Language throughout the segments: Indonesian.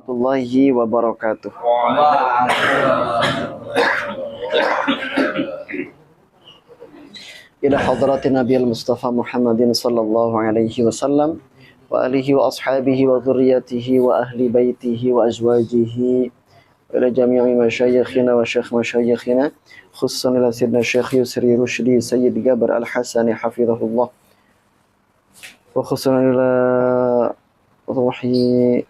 warahmatullahi wabarakatuh. Ila hadratin Nabi al-Mustafa Muhammadin sallallahu alaihi wasallam wa alihi wa ashabihi wa dhurriyyatihi wa ahli baitihi wa azwajihi wa ila jami'i masyayikhina wa syekh masyayikhina khususan ila sayyidina Syekh Yusri Rushdi Sayyid Gabar Al-Hasani hafizahullah wa khususan ila ruhi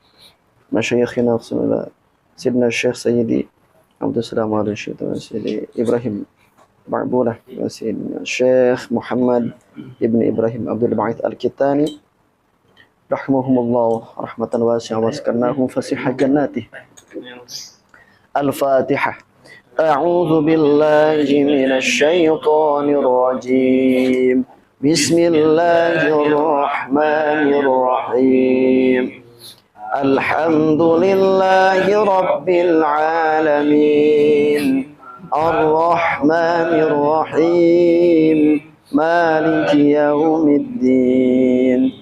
masyayikhina khususan ila sayyidina Syekh Sayyidi Abdul Salam al-Syekh Sayyidi Ibrahim Ba'bulah sayyidina Syekh Muhammad Ibn Ibrahim Abdul Ba'id Al-Kitani rahimahumullah rahmatan wasi'ah wa askanahum fasihah jannati. Al-Fatihah. A'udzu billahi minasy syaithanir rajim. Bismillahirrahmanirrahim. Alhamdulillahi rabbil alamin. Ar-Rahmanir Rahim. Maliki yaumiddin.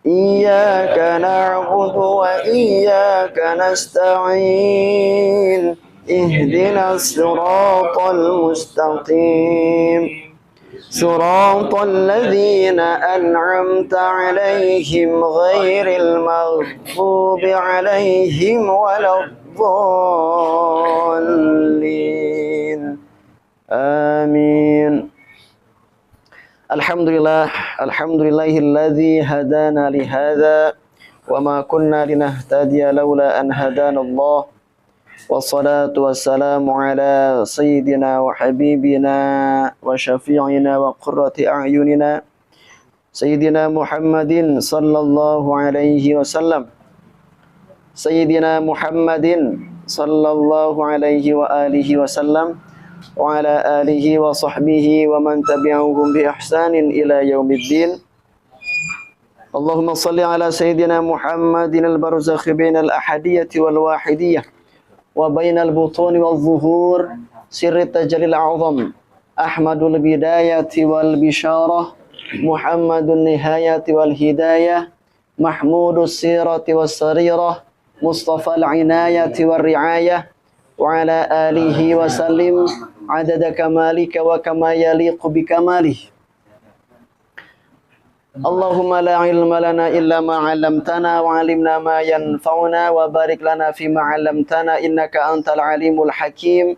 Iyyaka na'budu wa iyyaka nasta'in. Ihdinas siratal mustaqim. Siratal ladzina an'amta 'alaihim ghairil maghdubi 'alaihim waladdallin. Amin. Alhamdulillahilladzi hadana li hadza wa ma kunna linahtadiya laula an hadana Allah. Wassalatu wassalamu ala sayyidina wa habibina wa syafi'ina wa qurrati a'yunina sayyidina Muhammadin sallallahu alaihi wasallam. Sayyidina Muhammadin sallallahu alaihi wa alihi wasallam wa ala alihi wa sahbihi wa man tabi'ahum bi ihsanin ila yaumiddin. Allahumma salli ala sayyidina Muhammadin al-barzakhi bainal ahadiyyati wal wahidiyyah wa bainal butuni wal zuhur sirri tajalil a'zam Ahmadul bidayati wal bisyarah Muhammadun nihayati wal hidayah Mahmudus sirati was sarirah Mustafa al-inayati wal riayah wa ala alihi wa sallim adada kamalika wa kama yaliqu bikamalih. Allahumma la ilma lana illa ma 'allamtana wa 'allimna ma yanfa'una wa barik lana fima 'allamtana innaka antal alimul hakim.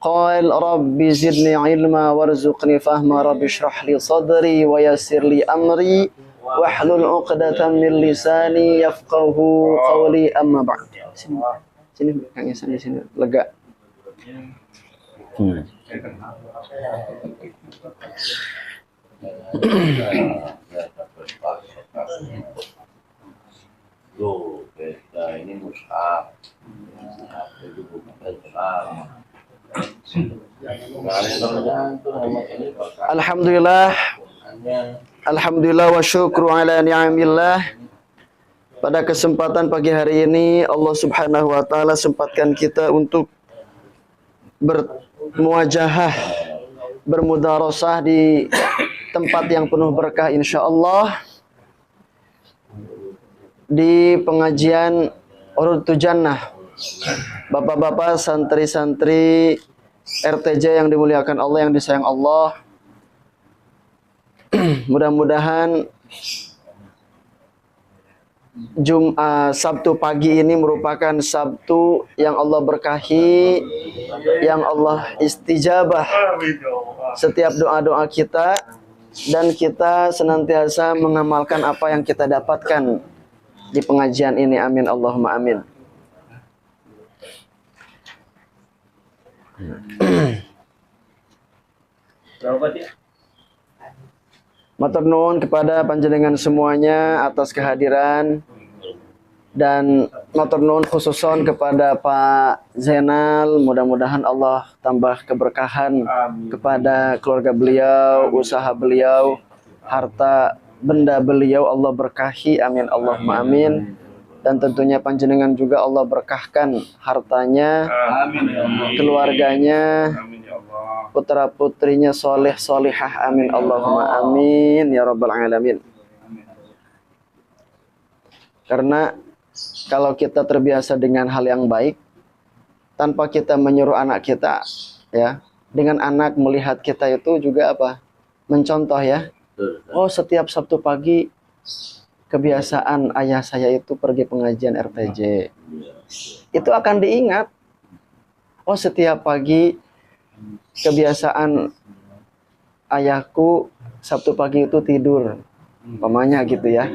Qal rabbi zidni ilma warzuqni fahma rabbi shrah li sadri wa yassir li amri wahlul 'uqdatam min lisani yafqahu qawli amma ba'd. Sini Kang Ihsan di sini lega. Loh, beda ini mushaf. Alhamdulillah. Alhamdulillah wa syukru ala ni'amillah. Pada kesempatan pagi hari ini Allah Subhanahu wa taala sempatkan kita untuk bermuajahah, bermudarasah di tempat yang penuh berkah insyaallah di pengajian Urudul Jannah. Bapak-bapak, santri-santri RTJ yang dimuliakan Allah, yang disayang Allah. Mudah-mudahan Sabtu pagi ini merupakan Sabtu yang Allah berkahi, yang Allah istijabah setiap doa-doa kita, dan kita senantiasa mengamalkan apa yang kita dapatkan di pengajian ini. Amin Allahumma amin. Matur nuwun kepada panjenengan semuanya atas kehadiran, dan matur nuwun khususon kepada Pak Zainal. Mudah-mudahan Allah tambah keberkahan kepada keluarga beliau, usaha beliau, harta benda beliau Allah berkahi. Amin Allahumma amin. Dan tentunya panjenengan juga Allah berkahkan hartanya, keluarganya, putra putrinya soleh solihah. Amin Allahumma amin ya rabbal alamin. Karena kalau kita terbiasa dengan hal yang baik, tanpa kita menyuruh anak kita, ya, dengan anak melihat kita itu juga apa? Mencontoh ya. Oh, setiap Sabtu pagi kebiasaan ayah saya itu pergi pengajian RTJ. Itu akan diingat. Oh, setiap pagi kebiasaan ayahku Sabtu pagi itu tidur. Umpamanya gitu ya.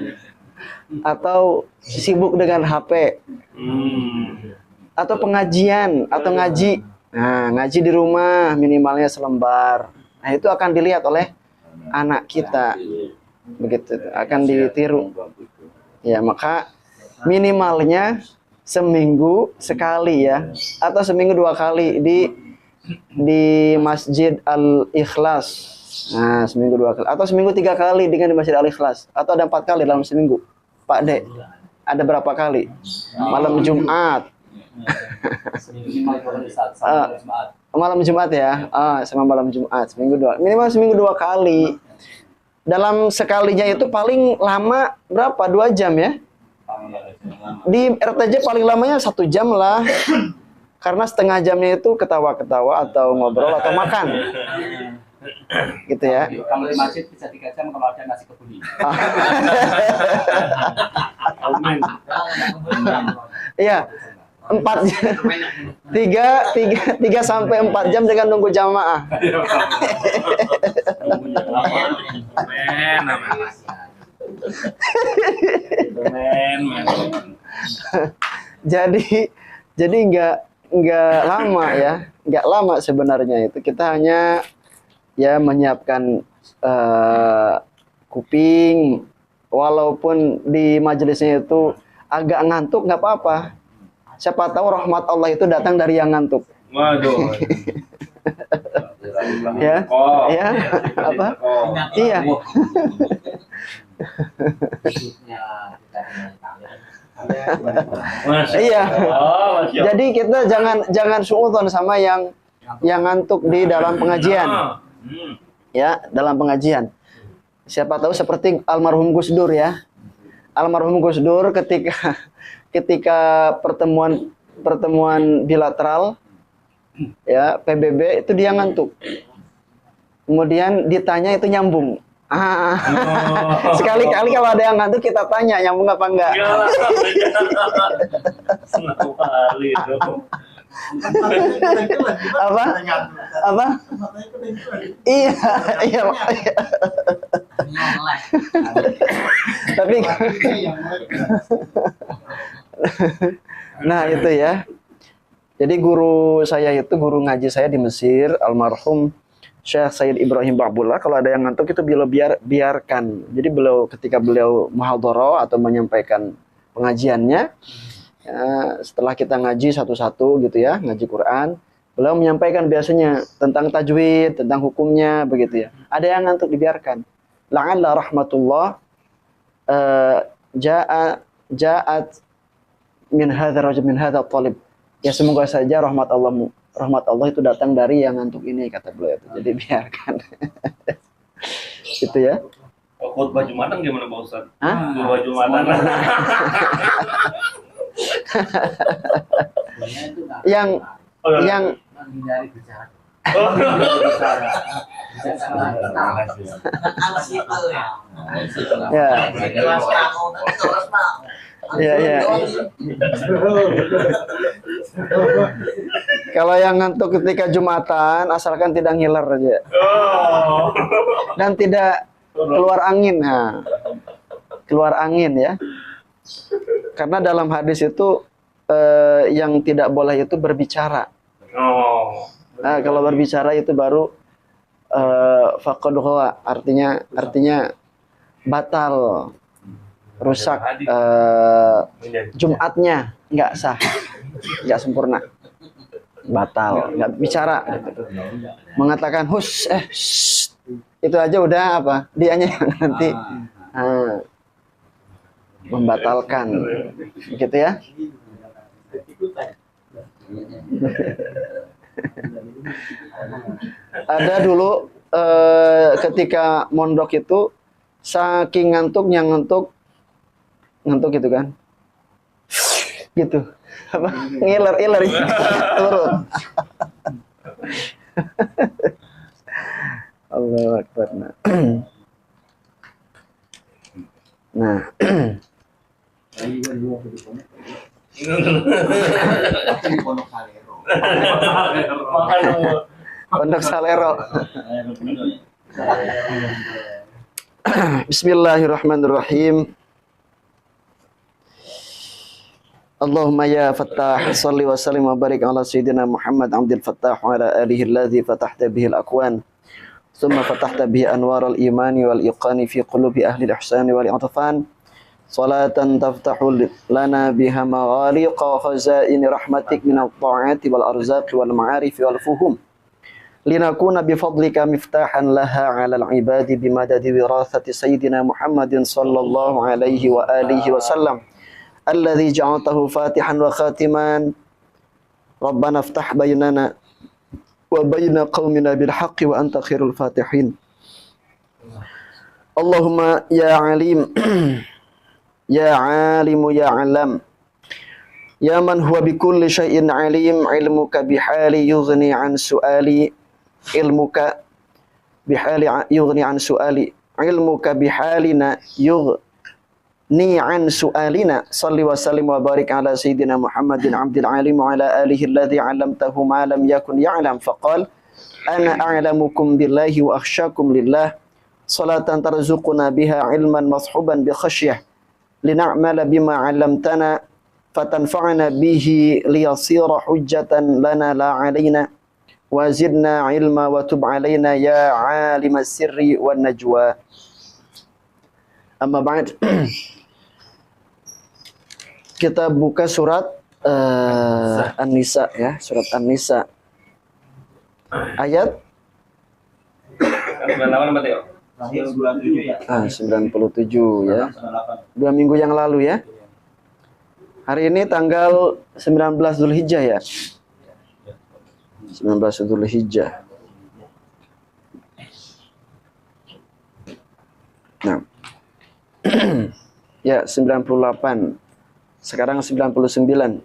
Atau sibuk dengan HP. Atau pengajian atau ngaji. Nah, ngaji di rumah minimalnya selembar. Nah, itu akan dilihat oleh anak kita. Begitu, akan ditiru. Ya, maka minimalnya seminggu sekali ya, atau seminggu 2 kali di Masjid Al-Ikhlas. Nah, seminggu 2 kali atau seminggu 3 kali dengan di Masjid Al-Ikhlas, atau ada 4 kali dalam seminggu. Pak De, ada berapa kali? Malam Jumat. Malam Jumat ya. Sama malam Jumat minimal seminggu 2 kali. Dalam sekalinya itu paling lama berapa? 2 jam ya. Di RTJ paling lamanya 1 jam lah. Karena setengah jamnya itu ketawa-ketawa atau ngobrol atau makan. Gitu ya. Kalau di masjid bisa 3 jam kalau ada nasi kebuli. Iya. 4 jam. 3 sampai 4 jam dengan nunggu jamaah. Jadi nggak lama ya, nggak lama sebenarnya itu. Kita hanya ya menyiapkan kuping, walaupun di majelisnya itu agak ngantuk nggak apa-apa. Siapa tahu rahmat Allah itu datang dari yang ngantuk. Waduh. Ya, ya, apa? Iya. Iya. Jadi kita jangan suudzon sama yang ngantuk di dalam pengajian. Ya, dalam pengajian. Siapa tahu seperti almarhum Gus Dur ya. Almarhum Gus Dur ketika pertemuan bilateral ya PBB itu dia ngantuk. Kemudian ditanya itu nyambung. Sekali-kali kalau ada yang ngantuk kita tanya nyambung apa enggak. Senang kali dong. Apa? Iya. Tapi nah itu ya. Jadi guru ngaji saya di Mesir, almarhum Syekh Sayyid Ibrahim Ba'bullah, kalau ada yang ngantuk itu biarkan. Jadi ketika beliau muhadharah atau menyampaikan pengajiannya, setelah kita ngaji satu-satu gitu ya, ngaji Quran, beliau menyampaikan biasanya tentang tajwid, tentang hukumnya begitu ya. Ada yang ngantuk dibiarkan. La'alla rahmatullah ja'at min hadza rajul min hadza talib. Ya semoga saja rahmat Allah itu datang dari yang ngantuk ini, kata beliau itu. Jadi biarkan. Gitu ya. Khutbah Jumatan gimana Pak Ustaz? Khutbah Jumatan. yang ya. Kalau yang ngantuk ketika Jumatan, asalkan tidak ngiler aja. Dan tidak keluar angin. Nah, keluar angin ya. Karena dalam hadis itu yang tidak boleh itu berbicara. Nah, kalau berbicara itu baru faqad huwa, artinya batal, rusak Jumatnya, nggak sah, nggak sempurna, batal, nggak bicara. Mengatakan itu aja udah apa? Dianya yang nanti membatalkan, begitu ya. Ada dulu ketika mondok itu saking ngantuk gitu kan, gitu. Apa? Ngiler-iler turun. Allahu Akbar. Nah. Di Pondok Salero. Pondok Salero. Bismillahirrahmanirrahim. Allahumma ya Fattah, salli wa sallim wa barik ala Sayyidina Muhammad Abdul Fattah wa ala alihi alladhi fatahta bihi al-aqwan thumma fatahta bihi anwar al-imani wal iqani fi qulubi ahli al-ihsani wal i'tifan salatan taftahu lana biha maghaliqa khazaini rahmatik min at-ta'ati wal arzaqi wal ma'arifi wal fuhum linakuna bifadlika miftahan laha ala al-ibadi bimadadi wirathati Sayyidina Muhammadin sallallahu alaihi wa alihi wa sallam alladzi ja'altahu fatihan wa khatiman Rabbana iftah bainana wa baina qaumina bil haqqi wa anta khairul fatihin Allahumma ya alim ya alimu ya alam ya man huwa bi kulli syai'in alim ilmuka bihali yughni an su'ali ilmuka bihali yughni an su'ali ilmuka bihalina ni an su'alina salli wa sallim wa barik ala Sayyidina Muhammadin abdil alim wa ala alihi alladhi 'allamtahu ma lam yakun ya'lam faqal ana a'lamukum billahi wa akhsyakum lillah salatan tarzuquna biha ilman mashuban bi khasyah lina'mala bima 'allamtana fatanfa'na bihi liyasira hujjatan lana la 'alaina wa zidna ilma wa tub 'alaina ya 'alimas sirri wan najwa amma ba'd. Kita buka surat An-Nisa ya, surat An-Nisa. Ayat 98 berarti ya? Lahir 97 ya. 97 ya. 98. 2 minggu yang lalu ya. Hari ini tanggal 19 Zulhijjah ya. 19 Zulhijjah. Nah. Ya, 98. Sekarang 99.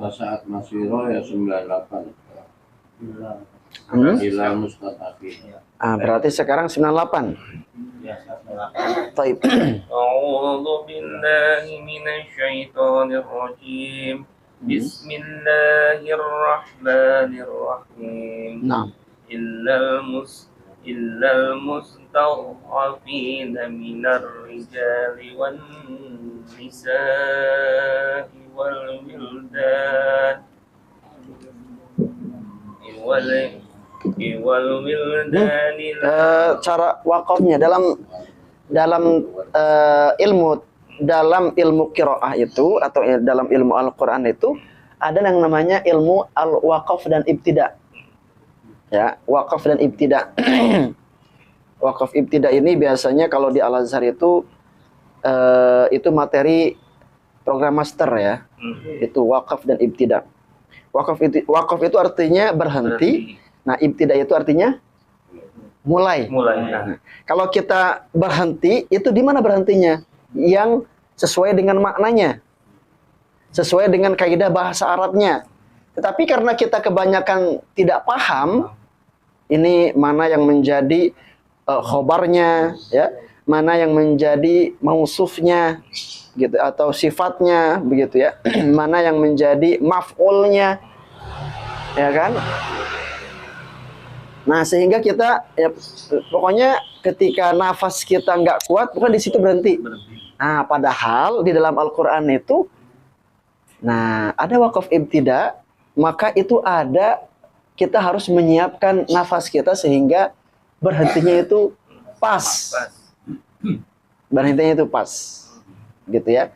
Saat Masyiro ya 98. Ila Mustataqi. Berarti sekarang 98. Ya, 98. Taib. A'udzu billahi minasy syaithanir rajim. Bismillahirrahmanirrahim. Nah. إلا المستضعفين من الرجال والنساء والولدان Cara wakafnya dalam ilmu qiraah itu atau dalam ilmu Al-Qur'an itu ada yang namanya ilmu al-waqaf dan ibtida. Ya, wakaf dan ibtida. Wakaf ibtida ini biasanya kalau di Al-Azhar itu materi program master ya. Itu wakaf dan ibtida. Wakaf itu artinya berhenti. Nah, ibtida itu artinya mulai. Nah, kalau kita berhenti, itu di mana berhentinya? Yang sesuai dengan maknanya. Sesuai dengan kaidah bahasa Arabnya. Tetapi karena kita kebanyakan tidak paham, ini mana yang menjadi khobarnya, ya, mana yang menjadi mausufnya, gitu, atau sifatnya, begitu ya, mana yang menjadi maf'ulnya, ya kan? Nah, sehingga kita, ya, pokoknya ketika nafas kita nggak kuat, bukan di situ berhenti. Nah, padahal di dalam Al-Quran itu, nah, ada wakaf ibtida, maka itu ada. Kita harus menyiapkan nafas kita sehingga berhentinya itu pas. Berhentinya itu pas. Gitu ya.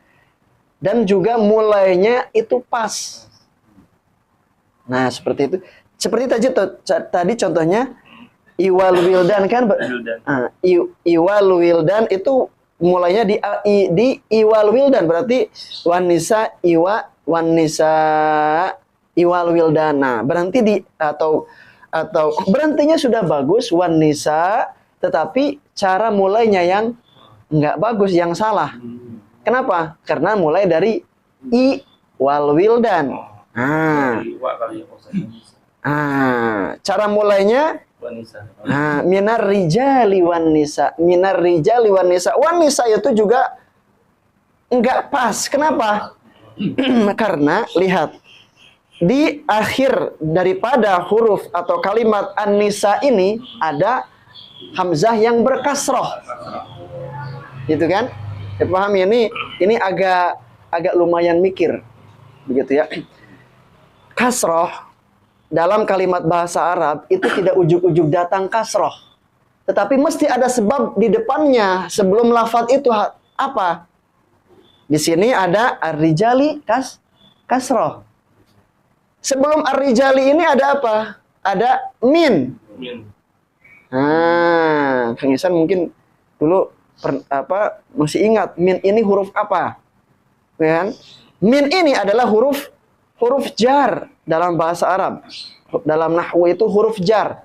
Dan juga mulainya itu pas. Nah, seperti itu. Seperti tadi contohnya Iwal Wildan kan? Iwal Wildan itu mulainya di Iwal Wildan, berarti wanisa Iwal Wildana, berhenti di atau berhentinya sudah bagus wanisa, tetapi cara mulainya yang Nggak bagus, yang salah. Kenapa? Karena mulai dari i wal wildan. Cara mulainya minar rijali wan nisa. Minar rijali wan nisa. Wan nisa itu juga nggak pas. Kenapa? Karena lihat di akhir daripada huruf atau kalimat an-nisa ini ada hamzah yang berkasroh, gitu kan? Dipahami ini agak lumayan mikir, begitu ya. Kasroh dalam kalimat bahasa Arab itu tidak ujug-ujug datang kasroh, tetapi mesti ada sebab di depannya sebelum lafadz itu apa? Di sini ada ar-rijali kasroh. Sebelum ar-rijali ini ada apa? Ada min. Kang Ihsan mungkin dulu masih ingat min ini huruf apa? Kan? Min ini adalah huruf jar dalam bahasa Arab. Dalam nahwu itu huruf jar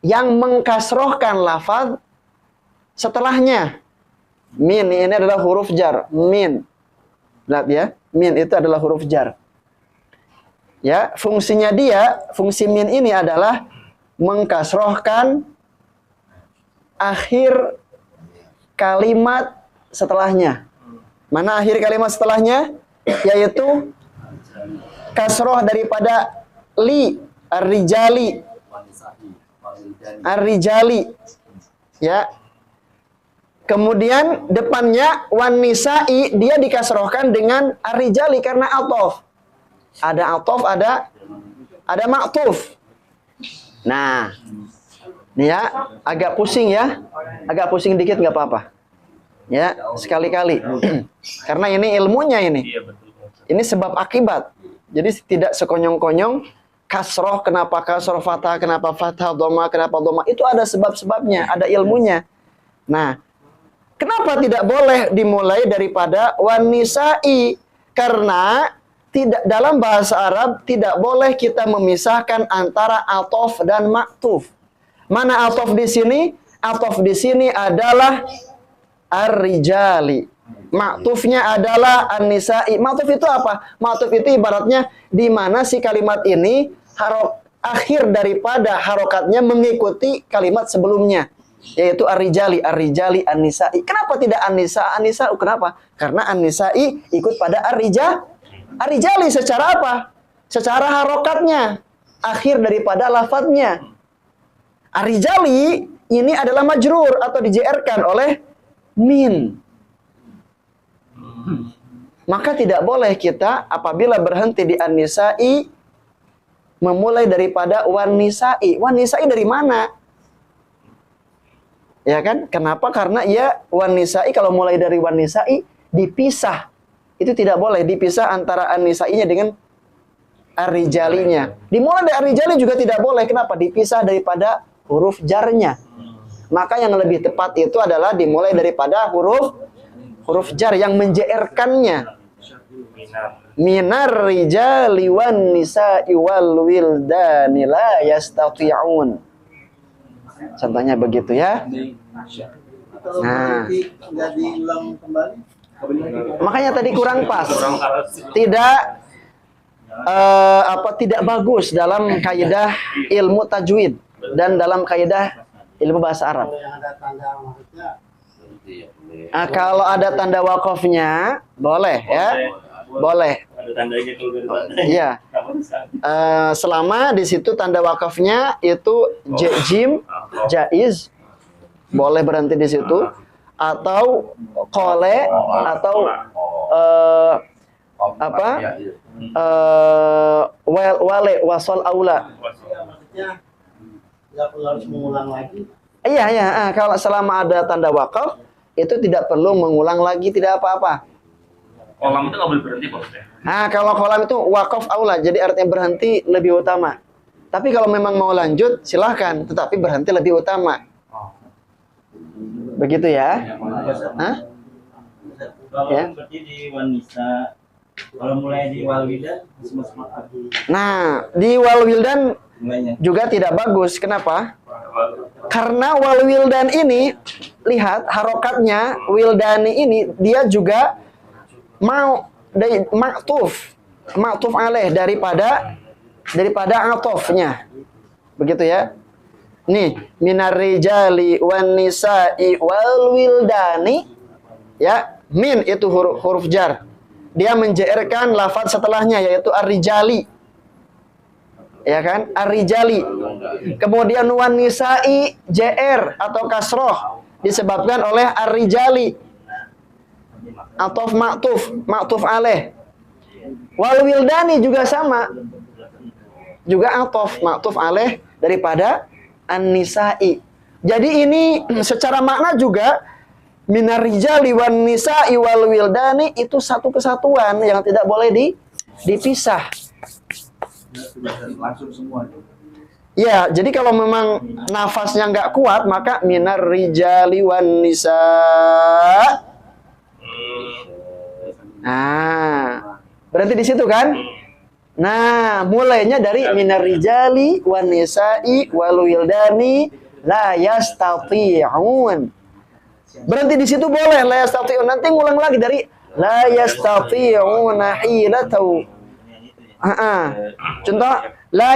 yang mengkasrohkan lafaz setelahnya. Min ini adalah huruf jar. Min. Lihat ya, min itu adalah huruf jar. Ya, fungsi min ini adalah mengkasrohkan akhir kalimat setelahnya. Mana akhir kalimat setelahnya? Yaitu kasroh daripada li, ar-rijali. Ar-rijali. Ya. Kemudian depannya wan nisa'i, dia dikasrohkan dengan ar-rijali karena atof. Ada atof, ada maktuf. Nah, ini ya agak pusing ya, agak pusing dikit nggak apa-apa. Ya, sekali-kali. Karena ini ilmunya ini. Ini sebab akibat. Jadi tidak sekonyong-konyong kasroh, kenapa kasroh, fathah, kenapa fathah, dhamma, kenapa dhamma. Itu ada sebab-sebabnya, ada ilmunya. Nah, kenapa tidak boleh dimulai daripada wan nisa'i? Karena tidak, dalam bahasa Arab tidak boleh kita memisahkan antara atof dan maktuf. Mana atof di sini? Atof di sini adalah ar-rijali. Maktufnya adalah an-nisa'i. Maktuf itu apa? Maktuf itu ibaratnya di mana si kalimat ini akhir daripada harokatnya mengikuti kalimat sebelumnya, yaitu ar-rijali, ar-rijali, an-nisa'i. Kenapa tidak an-nisa, an-nisa'u? Kenapa? Karena an-nisa'i ikut pada ar-rijali secara apa? Secara harokatnya, akhir daripada lafadznya. Ar-rijali ini adalah majrur atau dijerkan oleh min. Maka tidak boleh kita apabila berhenti di an-nisa'i memulai daripada wan nisa'i. Wan nisa'i dari mana? Ya kan? Kenapa? Karena wan nisa'i kalau mulai dari wan nisa'i dipisah. Itu tidak boleh dipisah antara an-nisa'inya dengan ar-rijalinya. Dimulai dari ar-rijali juga tidak boleh. Kenapa? Dipisah daripada huruf jarnya. Maka yang lebih tepat itu adalah dimulai daripada huruf jar yang menjerkannya. Minar rijali wan nisa'i wal wildani la yastati'un. Contohnya begitu ya. Nah, nggak diulang kembali. makanya tadi kurang pas. Tidak bagus dalam kaidah ilmu tajwid dan dalam kaidah ilmu bahasa Arab. Kalau ada tanda wakofnya boleh ya. Boleh. Ada tandanya kalau Iya. Selama di situ tanda wakafnya itu jim, jaiz, boleh berhenti di situ, atau qole, atau wale, wasol aula. Nggak perlu harus mengulang lagi. Iya. Kalau selama ada tanda wakaf itu tidak perlu mengulang lagi, tidak apa-apa. kolam itu nggak boleh berhenti maksudnya. Nah, kalau kolam itu wakaf aula, jadi artinya berhenti lebih utama. Tapi kalau memang mau lanjut, silahkan, tetapi berhenti lebih utama. Begitu ya? Hah? Kalau Ya. berarti di wanita, kalau mulai di walwida masuk Nah, di wal wildan mulainya. juga tidak bagus. Kenapa? Karena wal wildan ini, lihat harokatnya wildani ini dia juga mau dari maktuf alaih daripada atofnya, begitu ya. Nih, minar rijali wan nisa'i wal wildani, ya, min itu huruf jar. Dia menjairkan lafaz setelahnya yaitu ar-rijali. Ya kan? Ar-rijali. Kemudian wan nisa'i jr atau kasroh disebabkan oleh ar-rijali. Atof maktuf alaih. Wal wildani juga sama. Juga atof maktuf alaih daripada an-nisa'i. Jadi ini secara makna juga minar rijali wan nisa'i wal wildani itu satu kesatuan yang tidak boleh dipisah. Langsung semua. Ya, jadi kalau memang nafasnya nggak kuat maka minar rijali wan nisa. Nah, berarti di situ kan? Nah, mulainya dari minar rijali wan nisa'i wal wildani la yastati'un. Berhenti di situ boleh la yastati'un. Nanti ngulang lagi dari la yastati'una hilatu. Contoh la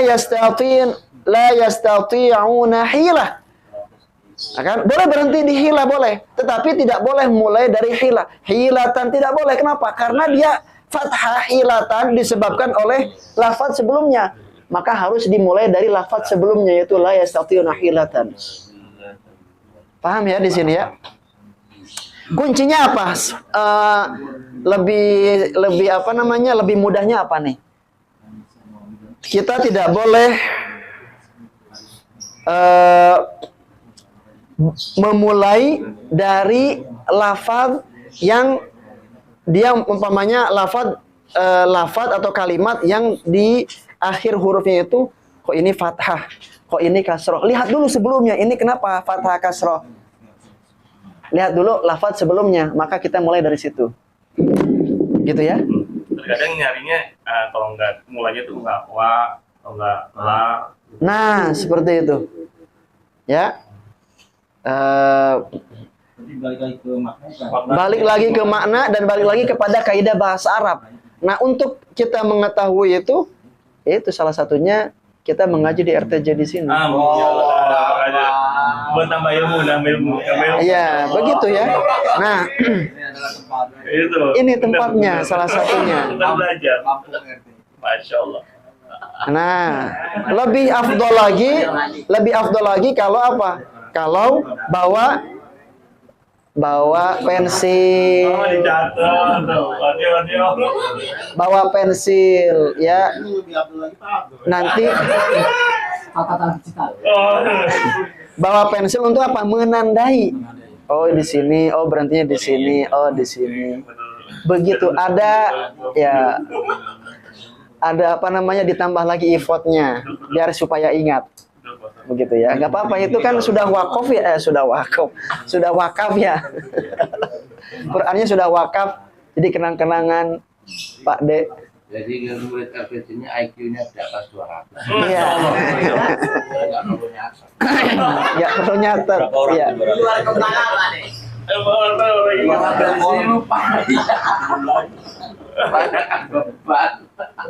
yastati'una hilah. Akan boleh berhenti di hilah boleh, tetapi tidak boleh mulai dari hilah. Hilatan tidak boleh. Kenapa? Karena dia fathah hilatan disebabkan oleh lafaz sebelumnya. Maka harus dimulai dari lafaz sebelumnya yaitu la yastati'una hilatan. Paham ya di sini ya? Kuncinya apa? Lebih apa namanya? Lebih mudahnya apa nih? Kita tidak boleh memulai dari lafaz yang dia umpamanya lafaz atau kalimat yang di akhir hurufnya itu kok ini fathah, kok ini kasroh. Lihat dulu sebelumnya, ini kenapa fathah kasroh? Lihat dulu lafaz sebelumnya, maka kita mulai dari situ. Gitu ya? Terkadang nyarinya kalau nggak mulainya tuh nggak wa atau nggak la. Nah, seperti itu. Ya. Jadi balik lagi ke makna. Balik lagi ke makna dan balik lagi kepada kaidah bahasa Arab. Nah, untuk kita mengetahui itu salah satunya kita mengaji di RTJ di sini. Buat tambah ilmu. Iya, begitu ya. Nah, ini tempatnya salah satunya. Kita belajar. Masya Allah. Nah, lebih afdol lagi kalau apa? Kalau bawa pensil. Oh, dicatat. Bawa pensil ya. Nanti bawa pensil untuk apa? Menandai. Oh, di sini, oh berhentinya di sini, oh di sini. Begitu ada ya apa namanya ditambah lagi effortnya biar supaya ingat. Begitu ya. Enggak apa-apa, itu kan sudah wakaf ya, sudah wakaf ya. Qurannya sudah wakaf, jadi kenang-kenangan Pak D. Jadi kalau murid RPC-nya IQ-nya di atas 200. Iya. Enggak perlu nyatet. Iya.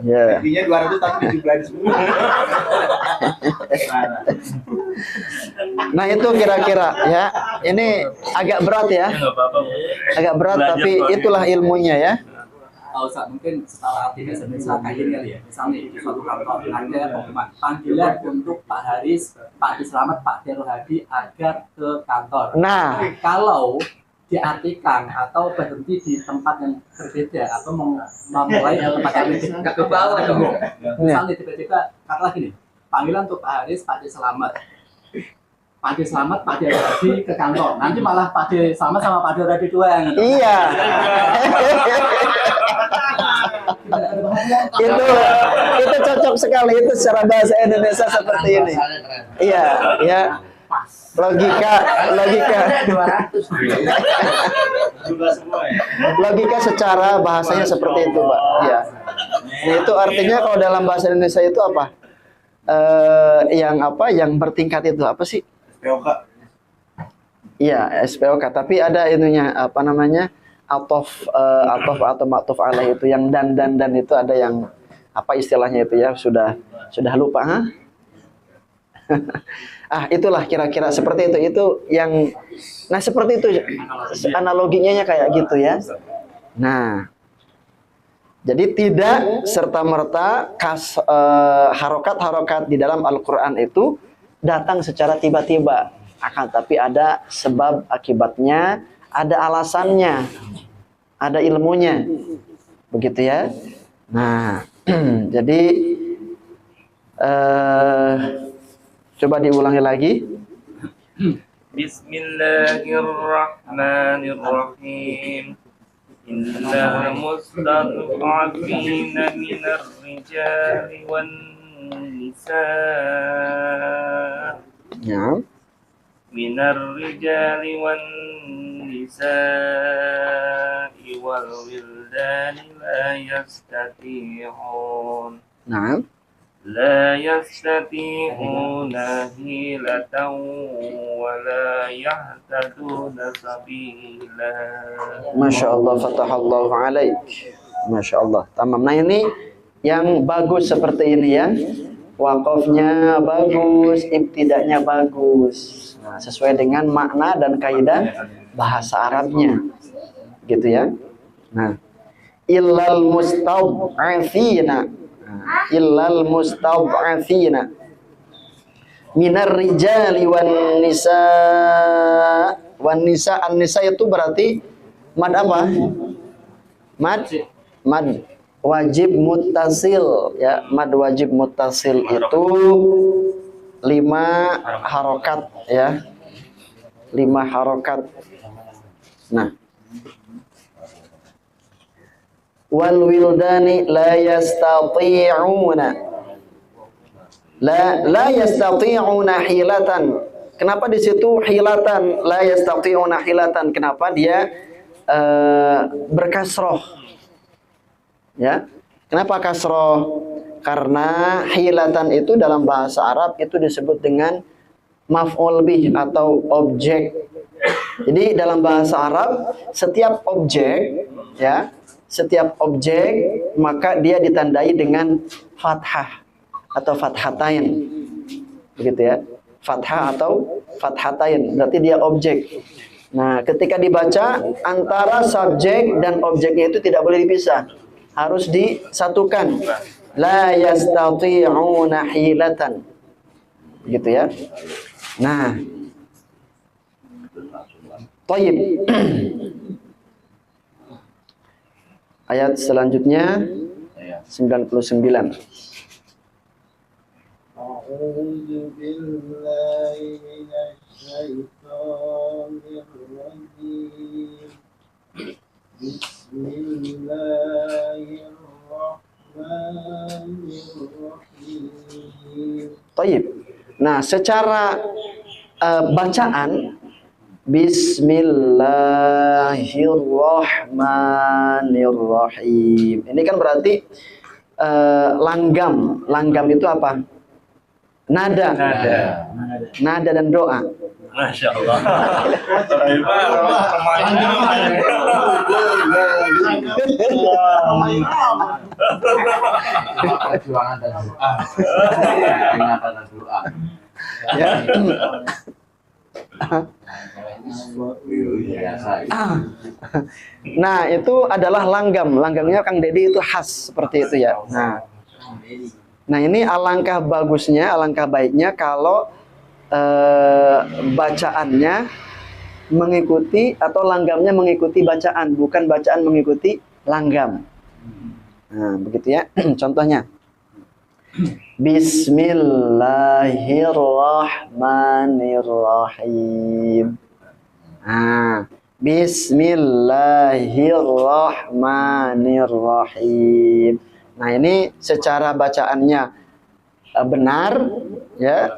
Ya. Intinya 200 tapi dijumlahin semua. Nah, itu kira-kira ya. Ini agak berat ya. Agak berat tapi itulah ilmunya ya. Ustaz, mungkin secara artinya sebisa kayak gini kali ya. Misalnya di suatu kantor ada pengumuman panggilan untuk Pak Haris, Pak Selamat, Pak Heru Hadi agar ke kantor. Nah, kalau diartikan atau berhenti di tempat yang berbeda atau memulai tempat yang berbeda ke bawah, misalnya tiba-tiba kata lagi nih, panggilan untuk Pak Haris, Pak Selamat, Pak Selamat, Pak Heru Hadi ke kantor. Nanti malah Pak Selamat sama Pak Heru Hadi doang. iya. itu cocok sekali, itu secara bahasa Indonesia seperti ini. Iya, ya. Logika secara bahasanya seperti itu, Pak. Iya. Nah, itu artinya kalau dalam bahasa Indonesia itu apa? Yang bertingkat itu apa sih? SPOK. Iya, SPOK, tapi ada ininya apa namanya? Atof atau maktuf alaih itu yang dan itu ada yang apa istilahnya itu ya, sudah lupa, ha? Itulah kira-kira seperti itu yang nah seperti itu analoginya kayak gitu ya. Nah, jadi tidak serta-merta harokat-harokat di dalam Al-Quran itu datang secara tiba-tiba, akan tapi ada sebab akibatnya, ada alasannya, ada ilmunya, begitu ya. Nah, jadi coba diulangi lagi. Bismillahirrahmanirrahim. Innal mustad'afina minar rijali wan nisaa. Ya. Minar rijali wan nisa'i wal wildani la yastati'un. Nah. لا يستطيعون حيلة ولا يهتدون سبيلا. Masya Allah, fatahallahu alaik. Masya Allah, tamam. Nah ini yang bagus seperti ini ya. Wakofnya bagus, ibtidaknya bagus. Nah, sesuai dengan makna dan kaidah bahasa Arabnya. Gitu ya. Nah, illal mustad'afina. Illal mustad'afina minar rijali wan nisa. An-nisa itu berarti mad apa? Mad wajib muttasil ya. Mad wajib muttasil itu 5 harokat ya. 5 harokat. Nah, wal wildani la yastati'una hilatan. Kenapa di situ hilatan, la yastati'una hilatan? Kenapa dia berkasroh? Ya. Kenapa kasroh? Karena hilatan itu dalam bahasa Arab itu disebut dengan maf'ul bih atau objek. Jadi dalam bahasa Arab setiap objek ya, setiap objek maka dia ditandai dengan fathah atau fathatain, begitu ya. Fathah atau fathatain berarti dia objek. Nah, ketika dibaca antara subjek dan objeknya itu tidak boleh dipisah, harus disatukan. La yastati'una hilatan, gitu ya. Nah, Thayyib. Ayat selanjutnya 99. A'udzu billahi minasy syaithanir rajim. Bismillahirrahmanirrahim. Thayyib. Nah, secara bacaan Bismillahirrahmanirrahim. Ini kan berarti langgam. Langgam itu apa? Nada dan doa. Masya Allah. Perjuangan dan doa. Peringatan dan doa. Ya. Nah, itu adalah langgam. Langgamnya Kang Dedi itu khas seperti itu ya. Nah, ini alangkah bagusnya, alangkah baiknya kalau bacaannya mengikuti atau langgamnya mengikuti bacaan, bukan bacaan mengikuti langgam. Nah, begitu ya. Contohnya. Bismillahirrahmanirrahim. Nah, Bismillahirrahmanirrahim. Nah, ini secara bacaannya benar ya,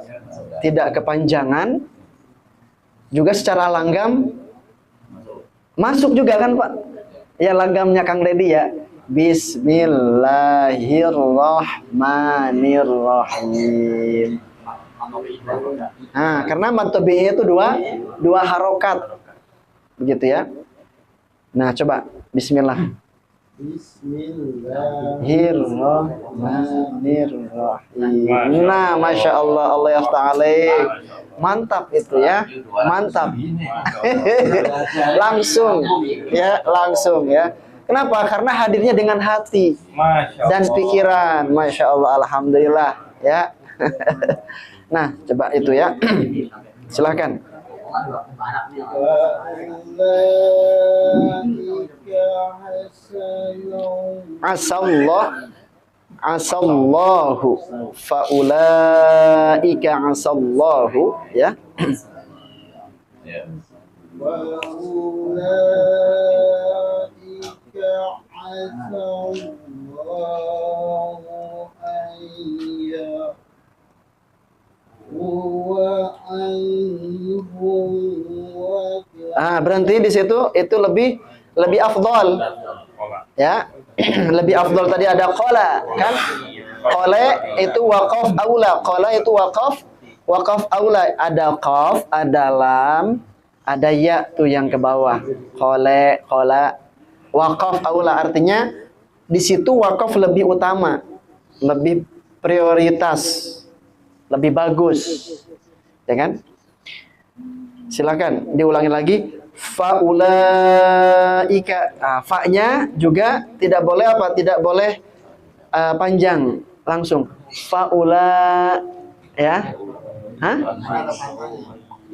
tidak kepanjangan. Juga secara langgam masuk juga kan, Pak? Ya, langgamnya Kang Dedi ya. Bismillahirrahmanirrahim. Nah, karena mad tabi'i itu dua harokat. Begitu ya. Nah, coba bismillah. Bismillahirrahmanirrahim. Nah, masya Allah, Allah yaftah alaik. Mantap itu ya, mantap. Langsung ya. Kenapa? Karena hadirnya dengan hati dan pikiran. Masya Allah, alhamdulillah ya. Nah, coba itu ya. Silakan. Asallahu faulaika asallahu ya. Berhenti di situ, itu lebih afdol ya. Lebih afdol. Tadi ada qala kan, qala itu waqaf aula, qala itu waqaf aula, ada qaf, ada lam, ada ya tuh yang ke bawah, qala waqaf aula, artinya di situ waqaf lebih utama, lebih prioritas, lebih bagus ya kan. Silakan diulangi lagi. Faulaika. Fa-nya juga tidak boleh apa? Tidak boleh panjang, langsung. Faula ya. Hah?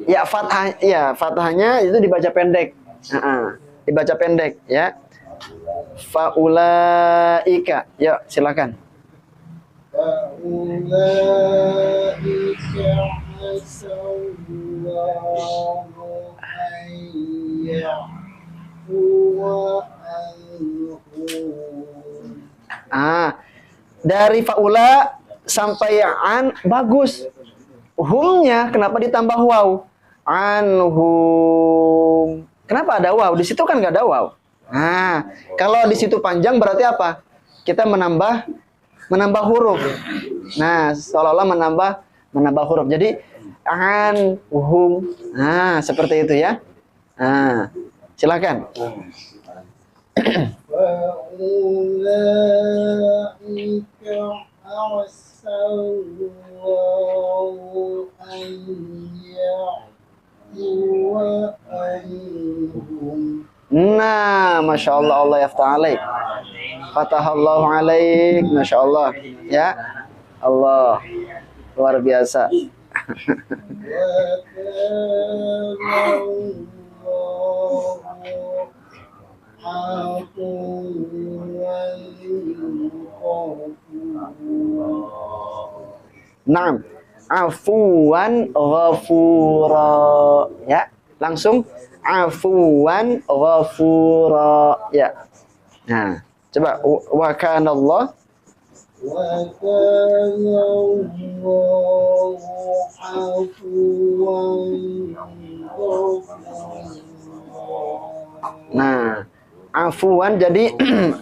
Ya, fathah ya, fathahnya itu dibaca pendek. Dibaca pendek ya. Faulaika. Ya, silakan. Dari faula sampai an bagus. Humnya kenapa ditambah waw? Anhum. Kenapa ada waw? Di situ kan nggak ada waw. Nah, kalau di situ panjang berarti apa? Kita menambah huruf. Nah, seolah-olah menambah huruf. Jadi anhum. Nah, seperti itu ya. Nah, silakan. Nah, masya Allah, Allah yaftah alaik. Fatahallahu alaik, masya Allah ya. Allah luar biasa. Naam, afuwan ghafura ya, langsung afuwan ghafura ya. Nah, coba wa kana Allah Nah, afuwan jadi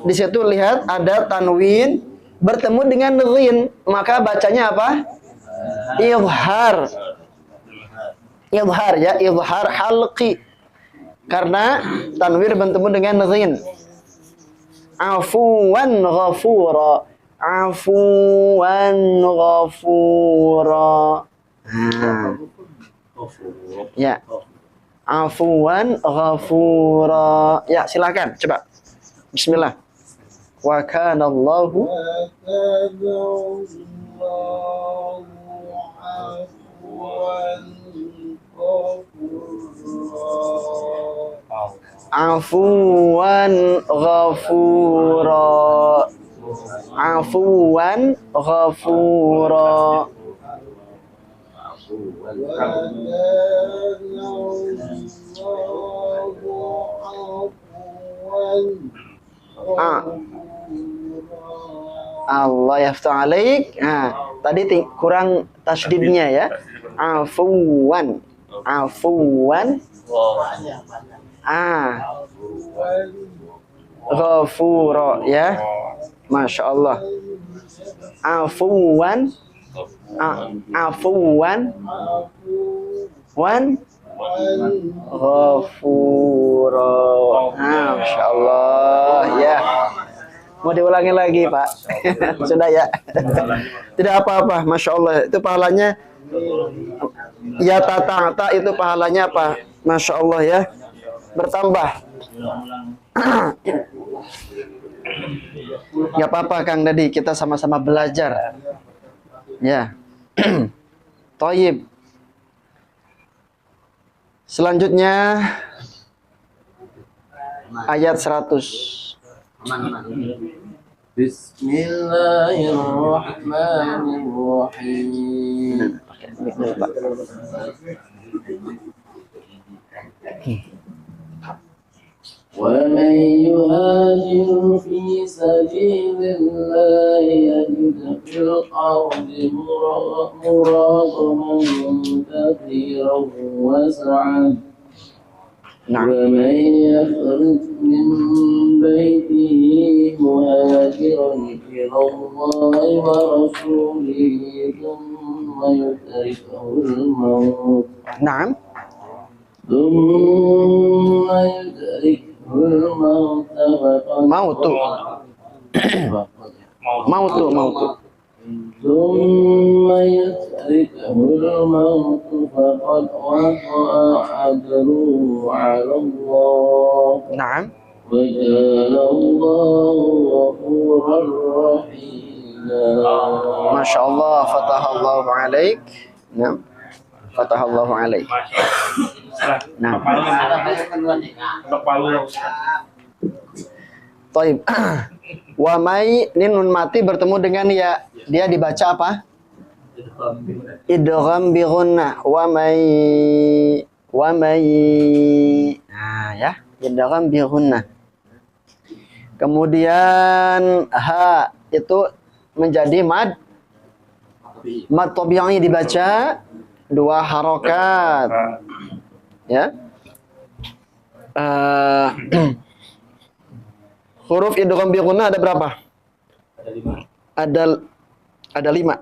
di situ lihat ada tanwin bertemu dengan ghin, maka bacanya apa? Izhar. Izhar ya, izhar halqi. Karena tanwir bertemu dengan ghin. Afuwan ghafura. Afuwan ghafura. Ya. Afuwan ghafura. Ya, silakan coba. Bismillah. Wa kana Allahu afuwan ghafura. Afuwan ghafura. Allah yaftah alaik. Tadi kurang tasydidnya ya. Afuwan. Afuwan. Ghafura ya. Masya Allah. Afuwan Afuwan wan ghafura. Masya Allah ya. Mau diulangi lagi Pak? Sudah ya. Tidak apa-apa. Masya Allah. Itu pahalanya. Ya tata itu pahalanya apa? Masya Allah ya. Bertambah. Gak apa-apa Kang Dadi. Kita sama-sama belajar. Ya. Thayyib. Selanjutnya ayat 100. Bismillahirrahmanirrahim. ومن يهاجر في سبيل الله يجد في الأرض مراغما كثيرا وسعا ومن يخرج من بيته مهاجرا إلى الله ورسوله ثم يدركه الموت Naam. ثم يدركه الموت فقد Mautu. ثم يدركه الموت فقد وقع أجره على الله Naam. وكان الله غفورا رحيما. Masya Allah. Fatahallahu alaik. Naam. Fatahallahu alaik. Nah. Taib. Wa may ini nun mati bertemu dengan ya. Dia dibaca apa? Idgham bi ghunnah. Wa may. Nah ya, idgham bi ghunnah. Kemudian ha itu menjadi mad tabi'i dibaca 2 harokat. Ya. Huruf idgham bi ghunnah ada berapa? Ada 5.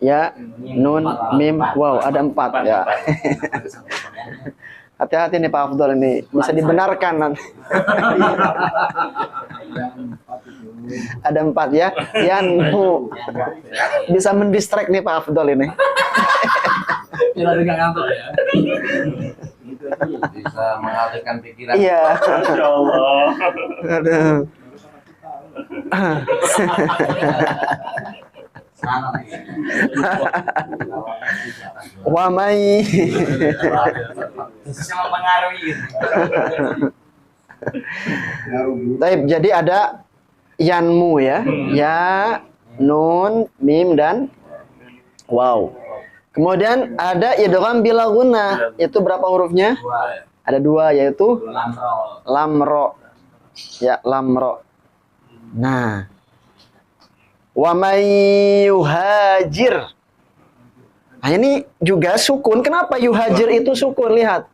Ya, nun, mim, waw, ada 4 ya. Hati-hati nih Pak Afdol ini, bisa dibenarkan nanti. Ada 4 ya. Yanmu. Bisa mendistract nih Pak Afdol ini. Tidak dengan ngantuk ya. Bisa mengalihkan pikiran. Iya. Masya Allah. Aduh. Wa may. Bisa mempengaruhi. Baik, jadi ada yanmu ya. Ya, nun, mim dan waw. Kemudian ada idgham bila gunnah. Itu berapa hurufnya? Ada 2 yaitu lam ro. Ya, lam ro. Nah. Wa may yuhajir. Nah, ini juga sukun. Kenapa yuhajir itu sukun? Lihat.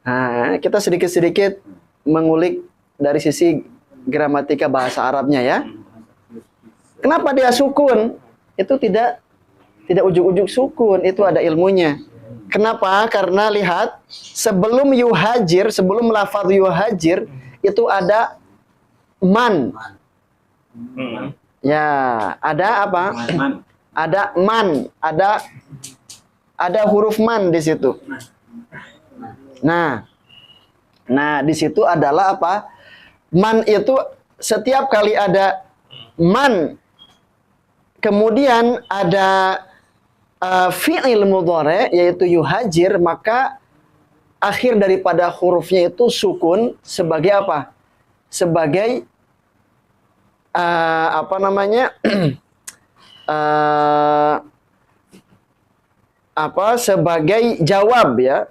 Nah, kita sedikit-sedikit mengulik dari sisi gramatika bahasa Arabnya ya. Kenapa dia sukun? Itu tidak ujug-ujug sukun, itu ada ilmunya. Kenapa? Karena lihat, sebelum yuhajir, sebelum lafaz yuhajir, itu ada man. Ya, ada apa? Ada man, ada huruf man di situ. Nah, di situ adalah apa? Man itu setiap kali ada man, kemudian ada fi'il mudhari yaitu yuhajir, maka akhir daripada hurufnya itu sukun sebagai apa? Sebagai apa namanya? Sebagai jawab ya.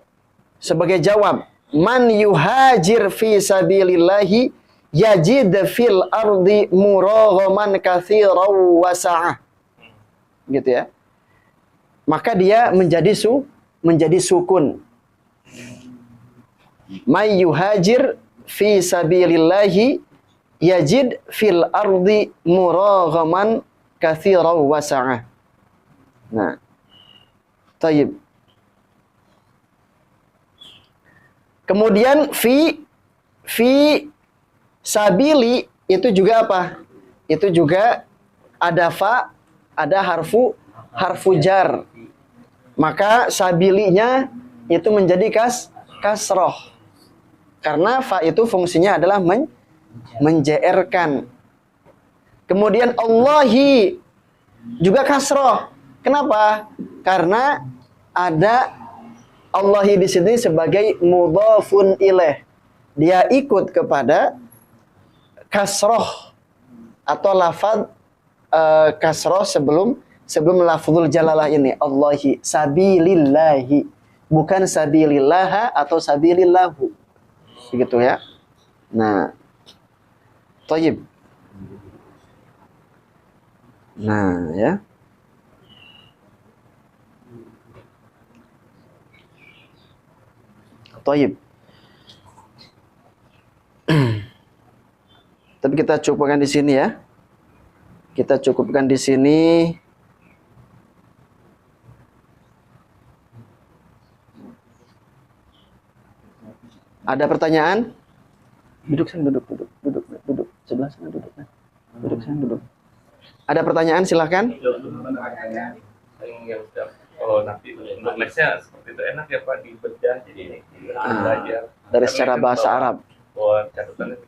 Sebagai jawab. Man yuhajir fi sabilillahi yajid fil ardi muraghaman katsiran wasa'ah. Gitu ya. Maka dia menjadi sukun. May yuhajir fi sabilillahi yajid fil ardi muraghaman katsiran wa sa'ah. Nah. Tayyib. Kemudian fi sabili itu juga apa? Itu juga ada fa, ada harfu jar. Maka sabilinya itu menjadi kasroh. Karena fa itu fungsinya adalah menjairkan. Kemudian Allahi juga kasroh. Kenapa? Karena ada Allahi di sini sebagai mudhafun ilaih. Dia ikut kepada kasroh atau lafaz kasroh sebelum lafzul jalalah ini. Allahi, sabilillahi, bukan sabilillaha atau sabilillahu. Begitu ya. Nah, thayyib. Nah, ya. Thayyib. Tapi kita cukupkan di sini ya. Kita cukupkan di sini. Ada pertanyaan? Duduk sana, duduk. Sebelah sana duduk. Duduk sana, duduk. Ada pertanyaan, silahkan. Kalau nanti untuk nextnya seperti itu enak ya Pak, dibedah jadi ini belajar Dari secara bahasa Arab. buat catatannya.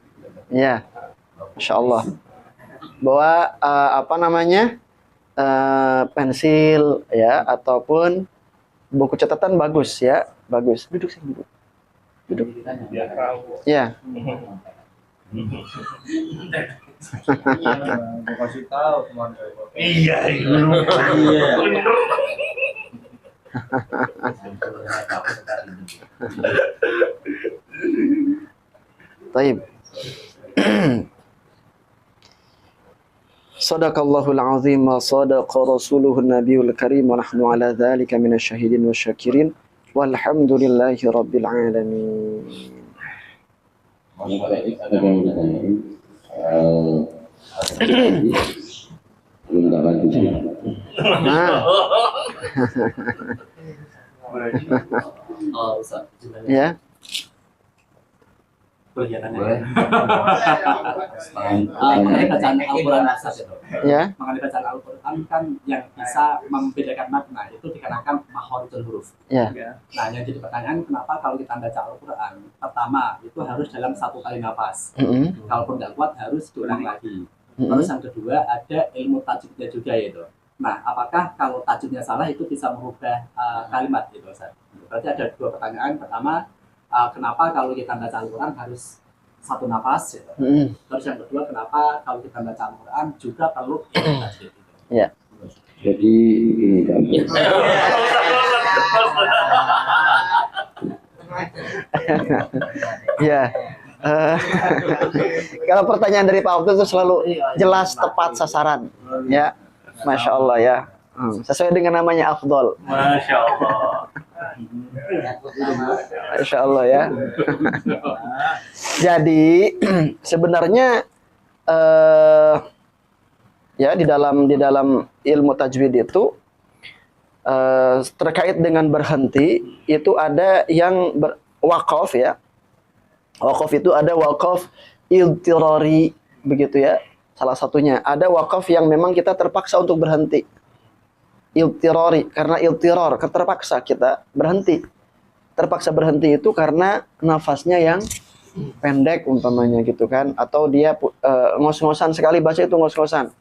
Ya, Masya Allah. Bahwa apa namanya pensil ya ataupun buku catatan bagus ya, bagus. Duduk sini, duduk. Biar tahu. Ya. Aku kasih tahu kemana. Iya. Taib. Sadaqallahul azim wa sadaqa rasuluhun nabiyul karim wa nahnu ala dhalika minasy syahidin wasyakirin walhamdulillahi rabbil alamin. Nah. Ya. Mengenai bacaan Al-Quran Ya. mengenai bacaan Al-Quran kan yang bisa membedakan makna itu dikarenakan makharijul huruf. Ya. Nah, yang jadi pertanyaan kenapa kalau kita baca Al-Quran pertama itu harus dalam satu kali nafas. Kalaupun tidak kuat harus diulang lagi. Terus yang kedua ada ilmu tajwidnya juga yaitu. Nah, apakah kalau tajwidnya salah itu bisa merubah kalimat itu, Ustaz? Berarti ada dua pertanyaan. Pertama, kenapa kalau kita baca Al-Quran harus satu nafas gitu. Terus yang kedua, kenapa kalau kita baca Al-Quran juga perlu ilmu tajwid gitu. Ya. Jadi ini kan. Ya. Kalau pertanyaan dari Pak Abdul itu selalu jelas, tepat sasaran. Ya. Masya Allah ya. Sesuai dengan namanya Afdol. Masya Allah. Masya Allah ya. Jadi sebenarnya ya di dalam ilmu tajwid itu terkait dengan berhenti itu ada yang waqaf ya. Waqaf itu ada waqaf iltirari begitu ya. Salah satunya ada waqaf yang memang kita terpaksa untuk berhenti. Iltirari, karena iltirar, terpaksa kita berhenti. Terpaksa berhenti itu karena nafasnya yang pendek umpamanya gitu kan, atau dia ngos-ngosan, sekali baca itu ngos-ngosan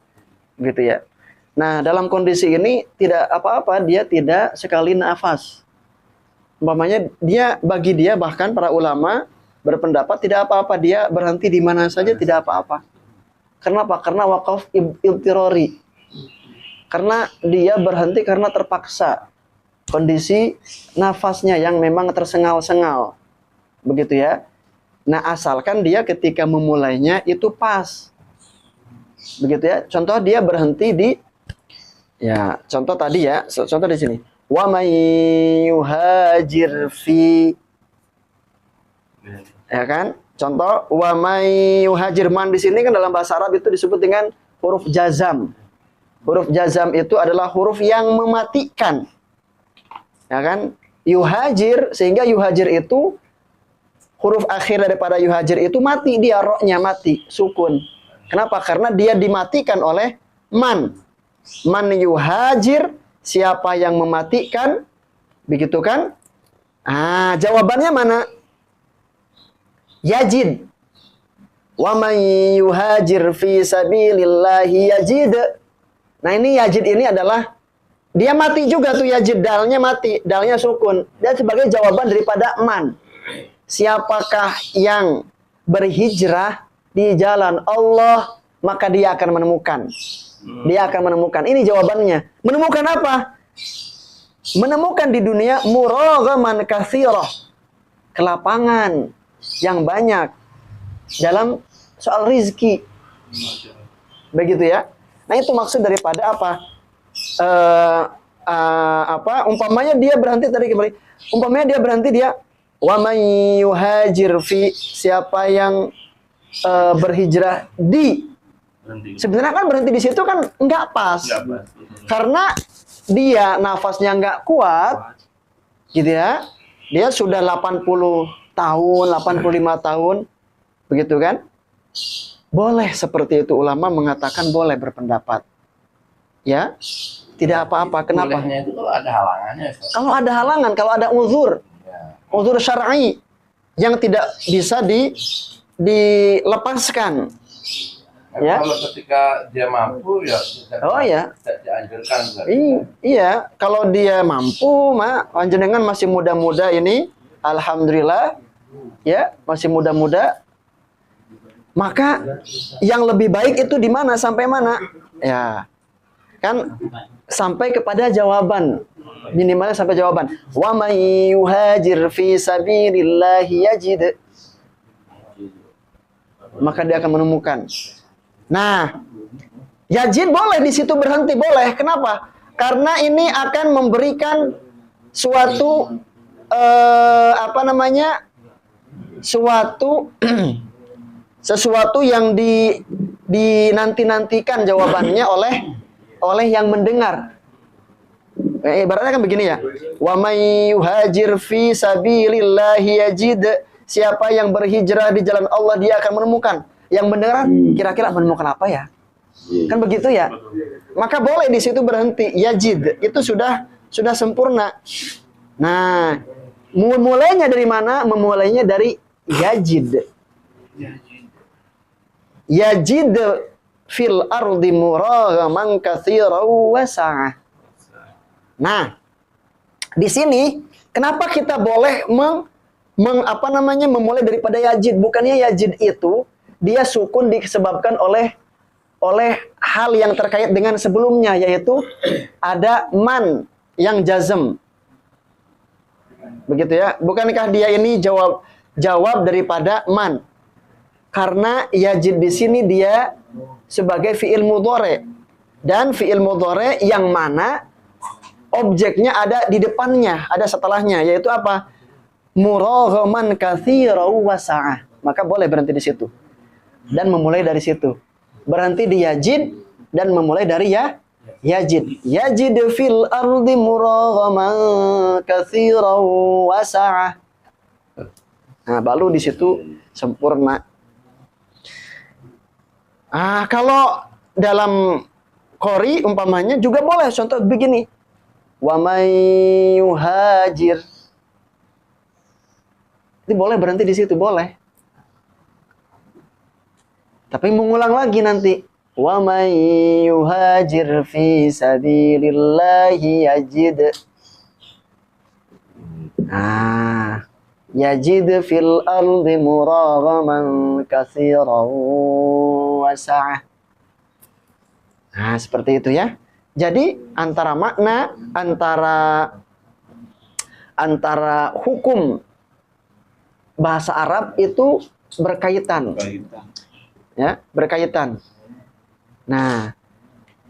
gitu ya. Nah, dalam kondisi ini tidak apa-apa, dia tidak sekali nafas. Umpamanya bagi dia bahkan para ulama berpendapat tidak apa-apa, dia berhenti di mana saja tidak apa-apa. Kenapa? Karena waqaf iltirari. Karena dia berhenti karena terpaksa. Kondisi nafasnya yang memang tersengal-sengal. Begitu ya. Nah, asalkan dia ketika memulainya itu pas. Begitu ya. Contoh dia berhenti di ya, contoh tadi ya, contoh di sini. Wa may yuhajir fi, ya kan? Contoh wa may yuhajir, man di sini kan dalam bahasa Arab itu disebut dengan huruf jazam. Huruf jazam itu adalah huruf yang mematikan. Ya kan? Yuhajir, sehingga yuhajir itu huruf akhir daripada yuhajir itu mati, dia ro-nya mati, sukun. Kenapa? Karena dia dimatikan oleh man. Man yuhajir, siapa yang mematikan? Begitu kan? Jawabannya mana? Yajid. Wa man yuhajir fi sabilillahi yajid. Nah, ini yajid ini adalah dia mati juga tuh, yajid, dalnya mati, dalnya sukun. Dan sebagai jawaban daripada man. Siapakah yang berhijrah di jalan Allah, maka dia akan menemukan. Dia akan menemukan. Ini jawabannya. Menemukan apa? Menemukan di dunia muraghaman katsirah. Kelapangan yang banyak dalam soal rizki. Begitu ya. Nah, itu maksud daripada apa? Umpamanya dia berhenti tadi kembali. Umpamanya dia berhenti dia wa may yuhajir fi, siapa yang berhijrah di. Sebenarnya kan berhenti di situ kan enggak pas. Karena dia nafasnya enggak kuat. Gitu ya. Dia sudah 80 tahun, 85 tahun. Begitu kan? Boleh seperti itu, ulama mengatakan boleh berpendapat. Ya. Tidak apa-apa. Kenapa? Bolehnya itu kalau ada halangannya. Kalau ada halangan, kalau ada uzur. Uzur syar'i yang tidak bisa dilepaskan. Ya. Kalau ketika dia mampu ya tidak dianjurkan. Iya, kalau dia mampu, panjenengan masih muda-muda ini, alhamdulillah, ya, masih muda-muda. Maka yang lebih baik itu di mana, sampai mana? Ya. Kan sampai kepada jawaban. Minimalnya sampai jawaban. Wa may yuhajir fi sabilillahi yajid. Maka dia akan menemukan. Nah, yajid boleh di situ berhenti, boleh. Kenapa? Karena ini akan memberikan suatu sesuatu yang dinanti-nantikan jawabannya oleh yang mendengar. Ibaratnya kan begini ya. Wa may yuhajir fi sabilillahi yajid. Siapa yang berhijrah di jalan Allah, dia akan menemukan. Yang mendengar kira-kira menemukan apa ya? Kan begitu ya? Maka boleh di situ berhenti. Yajid itu sudah sempurna. Nah, mulainya dari mana? Memulainya dari yajid. Yajid fil ardi muraghaman katsiran wasa'ah. Nah, di sini kenapa kita boleh memulai daripada yajid? Bukannya yajid itu dia sukun disebabkan oleh hal yang terkait dengan sebelumnya, yaitu ada man yang jazm. Begitu ya. Bukankah dia ini jawab daripada man? Karena yajid di sini dia sebagai fi'il mudhari. Dan fi'il mudhari yang mana objeknya ada di depannya, ada setelahnya, yaitu apa? Muraghaman katsiran wasa'ah. Maka boleh berhenti di situ. Dan memulai dari situ. Berhenti di yajid dan memulai dari yajid. Yajid fil ardi muraghaman katsiran wasa'ah. Nah, baru di situ sempurna. Kalau dalam qori umpamanya juga boleh. Contoh begini. Wa may yuhajir. Itu boleh berhenti di situ, boleh. Tapi mengulang lagi nanti. Wa may yuhajir fi sabilillahi yajid. Yajid fil ardi muraghaman katsiran wasa'ah. Nah, seperti itu ya. Jadi antara makna, antara hukum bahasa Arab itu berkaitan. Ya, berkaitan. Nah,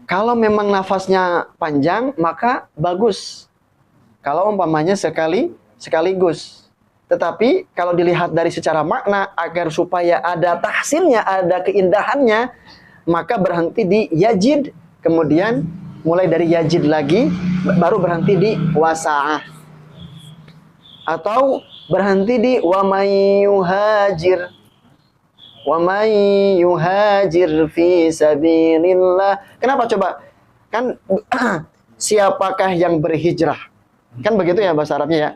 kalau memang nafasnya panjang, maka bagus. Kalau umpamanya sekaligus. Tetapi kalau dilihat dari secara makna, agar supaya ada tahsinnya, ada keindahannya, maka berhenti di yajid kemudian mulai dari yajid lagi, baru berhenti di wasa'ah. Atau berhenti di wa may yuhajir. Wa may yuhajir fi sabilillah. Kenapa coba? Kan siapakah yang berhijrah? Kan begitu ya bahasa Arabnya ya.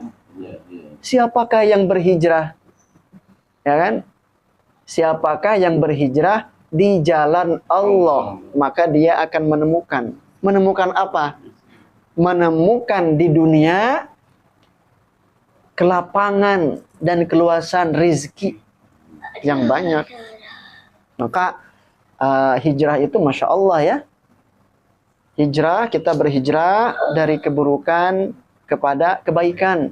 Siapakah yang berhijrah? Ya kan? Siapakah yang berhijrah di jalan Allah, maka dia akan menemukan. Menemukan apa? Menemukan di dunia kelapangan dan keluasan rizki yang banyak. Maka hijrah itu Masya Allah ya. Hijrah, kita berhijrah dari keburukan kepada kebaikan.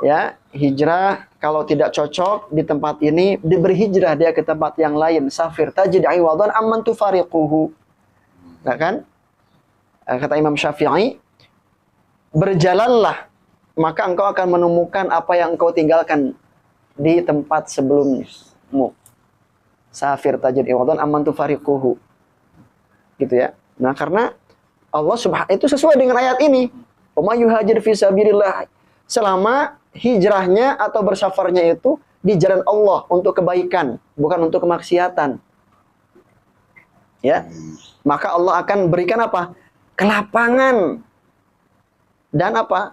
Ya, hijrah kalau tidak cocok di tempat ini, berhijrah dia ke tempat yang lain. Safir tajid iwadan amman tufariquhu. Nah, kan? Kata Imam Syafi'i, berjalanlah, maka engkau akan menemukan apa yang engkau tinggalkan di tempat sebelummu. Safir tajid iwadan amman tufariquhu. Gitu ya. Nah, karena Allah Subhanahu itu sesuai dengan ayat ini. Wa may yuhajir fi sabilillah, selama hijrahnya atau bersafarnya itu di jalan Allah untuk kebaikan, bukan untuk kemaksiatan. Ya. Maka Allah akan berikan apa? Kelapangan dan apa?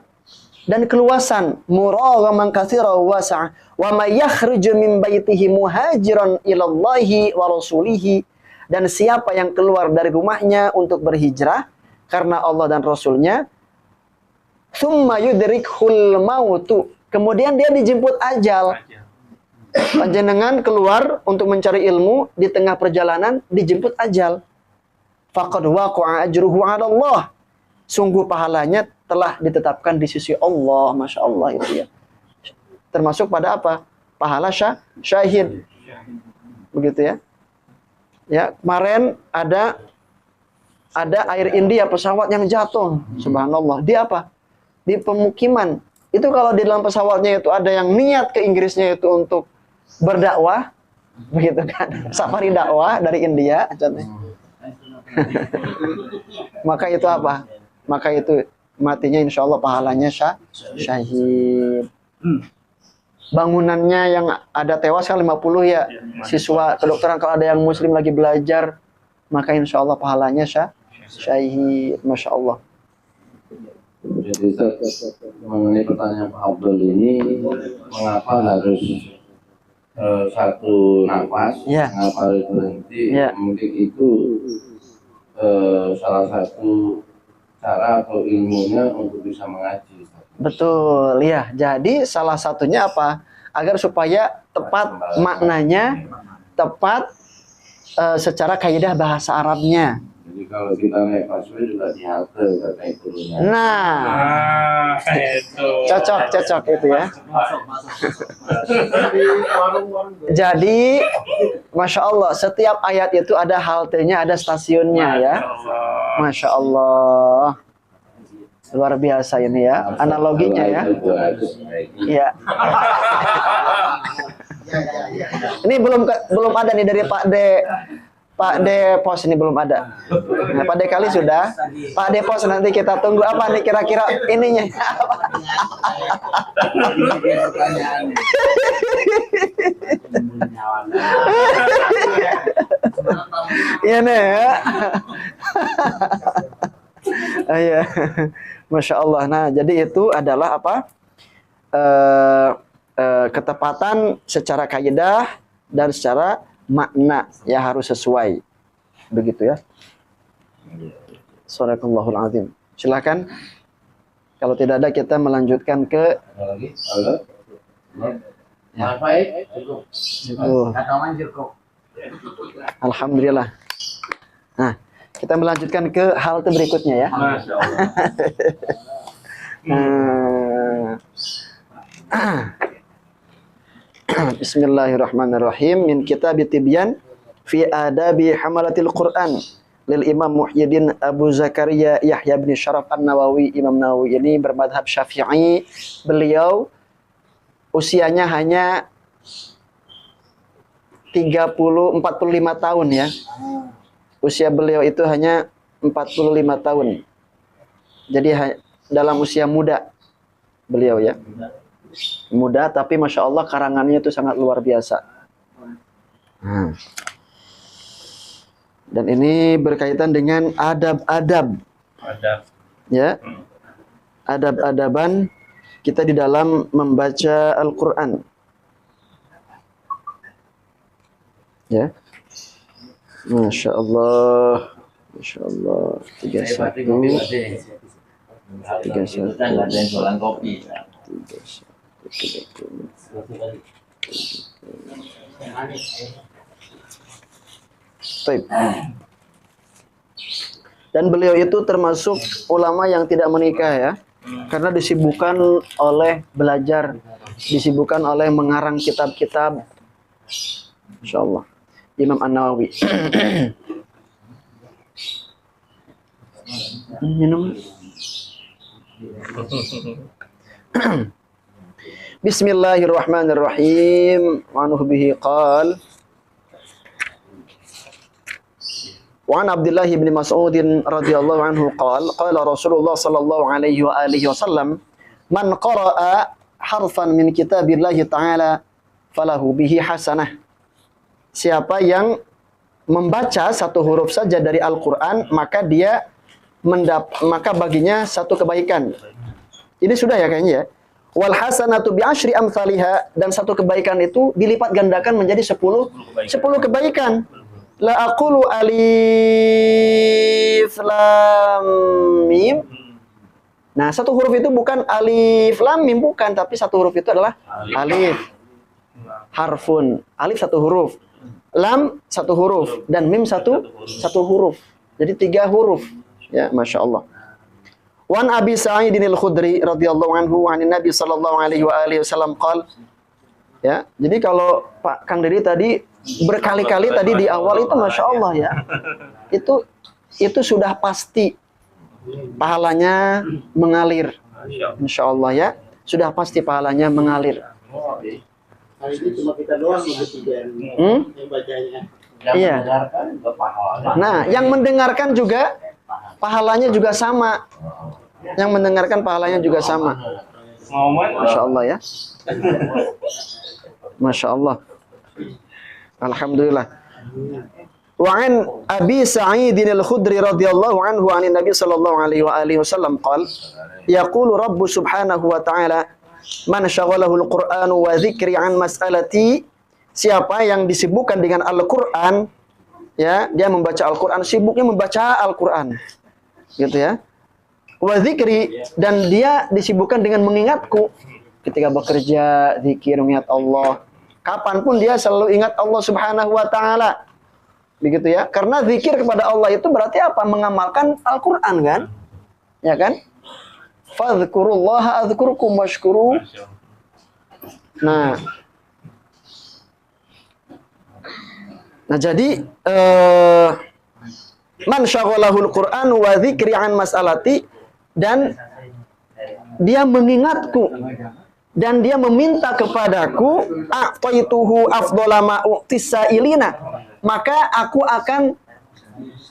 Dan keluasan. Muraghaman katsira wasi'a. Wa may yakhruju min baitihi muhajiran ila Allahi wa rasulihi, dan siapa yang keluar dari rumahnya untuk berhijrah karena Allah dan Rasulnya, summa yudrikhul mautu, kemudian dia dijemput ajal. Panjenengan keluar untuk mencari ilmu, di tengah perjalanan dijemput ajal. Faqad waqa'a ajruhu 'ala Allah, sungguh pahalanya telah ditetapkan di sisi Allah. Masya Allah itu ya. Termasuk pada apa? Pahala syahid. Begitu ya. Ya, kemarin ada Air India pesawat yang jatuh. Subhanallah. Dia apa? Di pemukiman. Itu kalau di dalam pesawatnya itu ada yang niat ke Inggrisnya itu untuk berdakwah, begitu kan? Safari dakwah dari India, contohnya. Maka itu apa? Maka itu matinya insya Allah pahalanya syahid. Bangunannya yang ada tewas kan 50 ya. Siswa kedokteran kalau ada yang muslim lagi belajar, maka insya Allah pahalanya syahid. Masya Allah. Jadi mengenai pertanyaan Pak Abdul ini, mengapa harus satu nafas, mengapa harus berhenti? Mungkin itu salah satu cara atau ilmunya untuk bisa mengaji. Betul, ya. Jadi salah satunya apa? Agar supaya tepat maknanya, tepat secara kaidah bahasa Arabnya. Jadi kalau kita naik busway juga di halte, naik turunnya. Nah, itu cocok itu ya. Jadi, Masya Allah, setiap ayat itu ada haltenya, ada stasiunnya ya. Masya Allah. Luar biasa ini ya, analoginya ya. Iya. Ini belum ada nih dari Pak De Pos, ini belum ada. Nah, Pak De kali sudah. Pak De Pos nanti kita tunggu apa nih kira-kira ininya. Iya nih ya. Iya. Masya Allah. Nah, jadi itu adalah apa? Ketepatan secara kaidah dan secara makna ya harus sesuai. Begitu ya. Shadaqallahul azim. Silakan. Kalau tidak ada kita melanjutkan ke Alhamdulillah. Nah, kita melanjutkan ke halte berikutnya ya. Bismillahirrahmanirrahim. Min kitab Tibyan fi adabi hamalatil Quran lil Imam Muhyiddin Abu Zakaria Yahya bin Syaraf An-Nawawi. Imam Nawawi ini bermadhab Syafi'i. Beliau usianya hanya 45 tahun ya. Usia beliau itu hanya 45 tahun. Jadi dalam usia muda beliau ya. Muda tapi Masya Allah karangannya itu sangat luar biasa. Dan ini berkaitan dengan adab-adab. Ada. Ya. Adab-adaban kita di dalam membaca Al-Qur'an. Ya. Masya Allah. Masya Allah. 31. 31. Kan nggak ada yang jualan kopi. 31. Baik. Dan beliau itu termasuk ulama yang tidak menikah ya. Karena disibukkan oleh belajar, disibukkan oleh mengarang kitab-kitab. Insyaallah. Imam An-Nawawi. Minum. Bismillahirrahmanirrahim. Wa anhu bihi qal. Wa an Abdullah bin Mas'ud radhiyallahu anhu qala qala Rasulullah sallallahu alaihi wa alihi wasallam man qara'a harfan min kitabillah ta'ala falahu bihi hasanah. Siapa yang membaca satu huruf saja dari Al-Qur'an maka baginya satu kebaikan. Ini sudah ya kayaknya ya. Wal hasanatu bi asyri amsalha, dan satu kebaikan itu dilipat gandakan menjadi 10 kebaikan. La aqulu alif lam mim. Nah, satu huruf itu bukan alif lam mim, bukan, tapi satu huruf itu adalah alif. Harfun. Alif satu huruf. Lam satu huruf dan mim satu huruf. Jadi 3 huruf. Ya, Masya Allah. Wan Abi Sa'id al-Khudri radhiyallahu anhu an Nabi sallallahu alaihi wa alihi wasallam qala. Ya, jadi kalau Pak Kang Dedi tadi berkali-kali tadi di awal itu Masya Allah ya. Itu sudah pasti pahalanya mengalir. Insya Allah ya. Sudah pasti pahalanya mengalir. Hari ini cuma kita doang begitu yang bacanya. Iya. Nah, yang mendengarkan juga pahalanya juga sama. Yang mendengarkan pahalanya juga sama. Masya Allah ya. Masya Allah. Alhamdulillah. Wa an Abi Sa'id al-Khudri radhiyallahu anhu 'an Nabi sallallahu alaihi wa alihi wasallam qala yaqulu Rabbu subhanahu wa ta'ala man syaghalahu al-Qur'anu wa dzikri an mas'alati, siapa yang disibukkan dengan Al-Qur'an ya, dia membaca Al-Qur'an, sibuknya membaca Al-Qur'an. Gitu ya. Wa dzikri, dan dia disibukkan dengan mengingatku ketika bekerja, zikir, mengingat Allah. Kapanpun dia selalu ingat Allah Subhanahu wa ta'ala. Begitu ya. Karena zikir kepada Allah itu berarti apa? Mengamalkan Al-Qur'an kan? Ya kan? Fadhkurullaha adzkurkum washkuru. Nah, jadi man syaghalahul Qur'an wa dzikri an mas'alati, dan dia mengingatku dan dia meminta kepadaku, a'taituhu afdhala ma u'tisailina, maka aku akan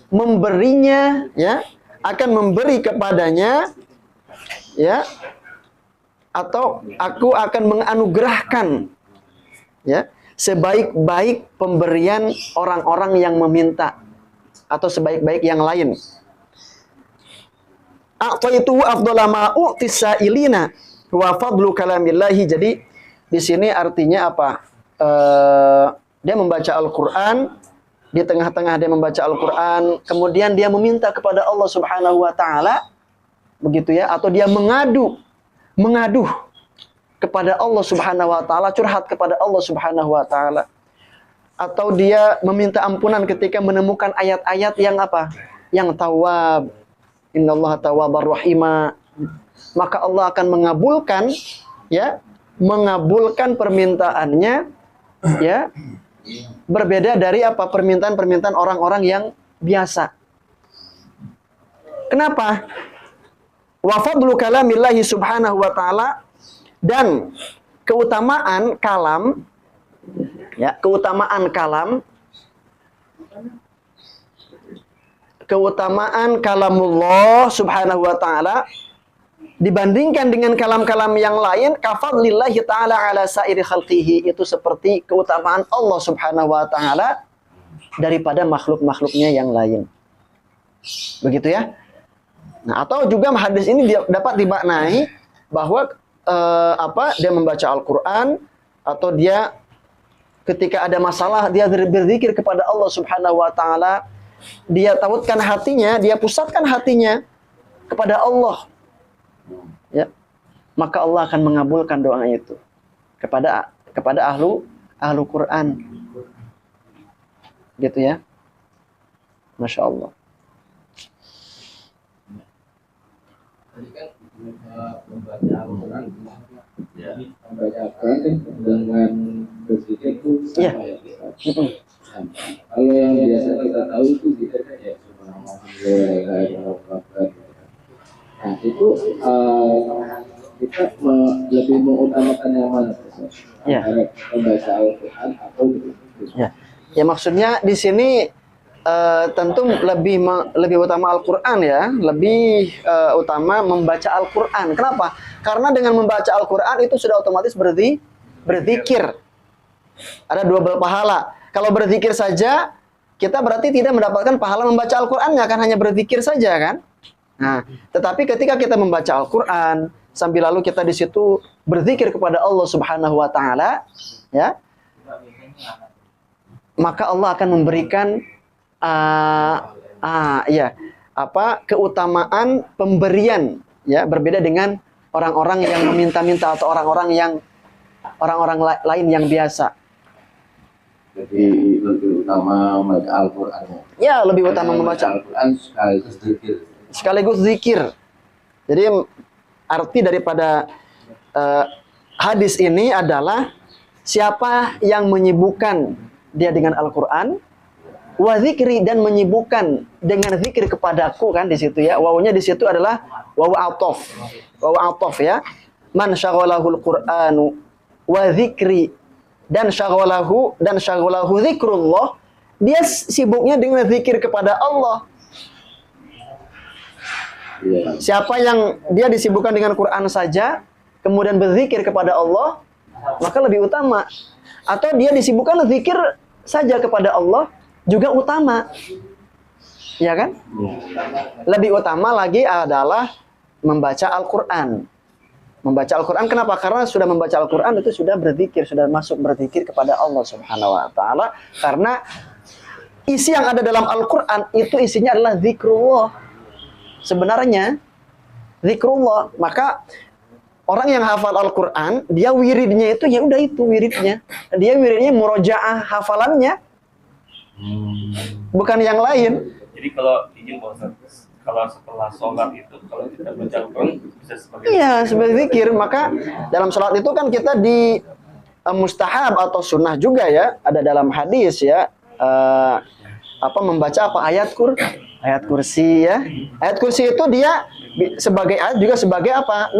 memberinya ya, akan memberi kepadanya ya, atau aku akan menganugerahkan ya sebaik-baik pemberian orang-orang yang meminta atau sebaik-baik yang lain. A'taituhu afdhala ma u'tisailina wa fadlu kalamillahi. Jadi di sini artinya apa? Dia membaca Al-Qur'an, di tengah-tengah dia membaca Al-Qur'an, kemudian dia meminta kepada Allah Subhanahu wa taala, begitu ya, atau dia mengadu kepada Allah Subhanahu wa taala, curhat kepada Allah Subhanahu wa taala. Atau dia meminta ampunan ketika menemukan ayat-ayat yang apa? Yang tawwab. Innallaha tawwabar rahima. Maka Allah akan mengabulkan ya, mengabulkan permintaannya ya. Berbeda dari apa? Permintaan-permintaan orang-orang yang biasa. Kenapa? Wa fadlu kalamillahi subhanahu wa ta'ala, dan keutamaan kalam ya, keutamaan keutamaan kalamullah subhanahu wa ta'ala dibandingkan dengan kalam-kalam yang lain, kafadlillahi ta'ala ala sairi khalqihi, itu seperti keutamaan Allah subhanahu wa ta'ala daripada makhluk-makhluknya yang lain. Begitu ya. Nah, atau juga hadis ini dapat dimaknai bahwa dia membaca Al-Quran, atau dia ketika ada masalah dia berzikir kepada Allah subhanahu wa ta'ala, dia tautkan hatinya, dia pusatkan hatinya kepada Allah, ya, maka Allah akan mengabulkan doa itu kepada ahlu Quran, gitu ya. Masya Allah. Tadi kan membaca Al-Quran, membaca Al-Quran kan dengan berpikir itu sama ya. Kalau yang biasa kita tahu itu kita kan ya nah itu kita lebih mengutamakan yang mana? Ya. Membaca Al-Quran atau Ya maksudnya di sini tentu lebih utama Al-Quran ya, lebih utama membaca Al-Quran. Kenapa? Karena dengan membaca Al-Quran itu sudah otomatis berzikir. Ada dua pahala. Kalau berzikir saja, kita berarti tidak mendapatkan pahala membaca Al-Qurannya, kan hanya berzikir saja kan. Nah, tetapi ketika kita membaca Al-Quran, sambil lalu kita di situ berzikir kepada Allah Subhanahu Wa Taala, ya, maka Allah akan memberikan keutamaan pemberian, ya, berbeda dengan orang-orang yang meminta-minta atau orang-orang lain yang biasa. Jadi lebih utama membaca Al-Quran. Ya, lebih utama membaca Al-Quran sekaligus zikir. Jadi arti daripada hadis ini adalah siapa yang menyibukkan dia dengan Al-Quran, wa zikri, dan menyibukkan dengan zikir kepadaku, kan di situ ya. Wawunya di situ adalah wawu atof. Wawu atof ya. Man syaghalahul Qur'anu wa zikri, dan syaghalahu zikrullah, dia sibuknya dengan zikir kepada Allah. Ya. Siapa yang dia disibukkan dengan Quran saja, kemudian berzikir kepada Allah, maka lebih utama. Atau dia disibukkan zikir saja kepada Allah, juga utama. Ya kan? Lebih utama lagi adalah membaca Al-Quran. Membaca Al-Quran kenapa? Karena sudah membaca Al-Quran itu sudah berzikir, sudah masuk berzikir kepada Allah Subhanahu Wa Taala. Karena isi yang ada dalam Al-Quran itu isinya adalah zikrullah. Sebenarnya zikrullah. Maka orang yang hafal Al-Quran, dia wiridnya itu ya udah itu wiridnya. Dia wiridnya murojaah hafalannya, bukan yang lain. Jadi kalau izin Pak Ustaz, kalau setelah sholat itu kalau kita baca Al-Quran bisa sebagai sebagai zikir. Maka dalam sholat itu kan kita di mustahab atau sunnah juga ya, ada dalam hadis ya, membaca ayat kursi ya. Ayat kursi itu dia sebagai ayat juga sebagai apa?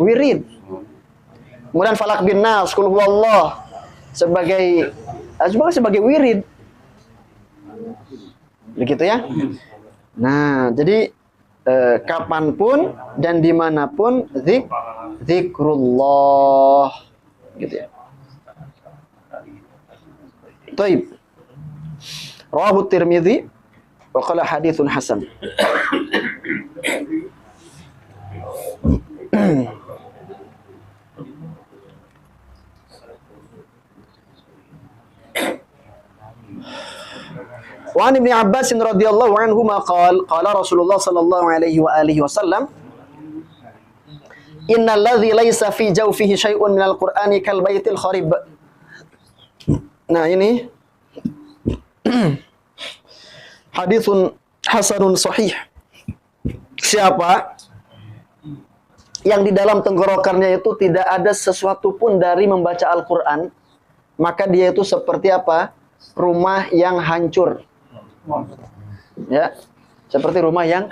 Wirid. Kemudian falak bin nas, qul huwallah sebagai wirid. Begitu ya. Nah, jadi kapanpun dan dimanapun zikrullah, gitu ya. Taib. Rawahu Tirmidzi wa qala haditsun hasan. Wa an Ibnu Abbas radhiyallahu anhu qala Rasulullah sallallahu alaihi wa alihi wasallam, innal ladzi laisa fi jawfihi syai'un minal qur'ani kal baitil kharib. Nah, ini haditsun hasanun sahih. Siapa yang di dalam tenggorokannya itu tidak ada sesuatu pun dari membaca Al-Quran, maka dia itu seperti apa? Rumah yang hancur. Ya, seperti rumah yang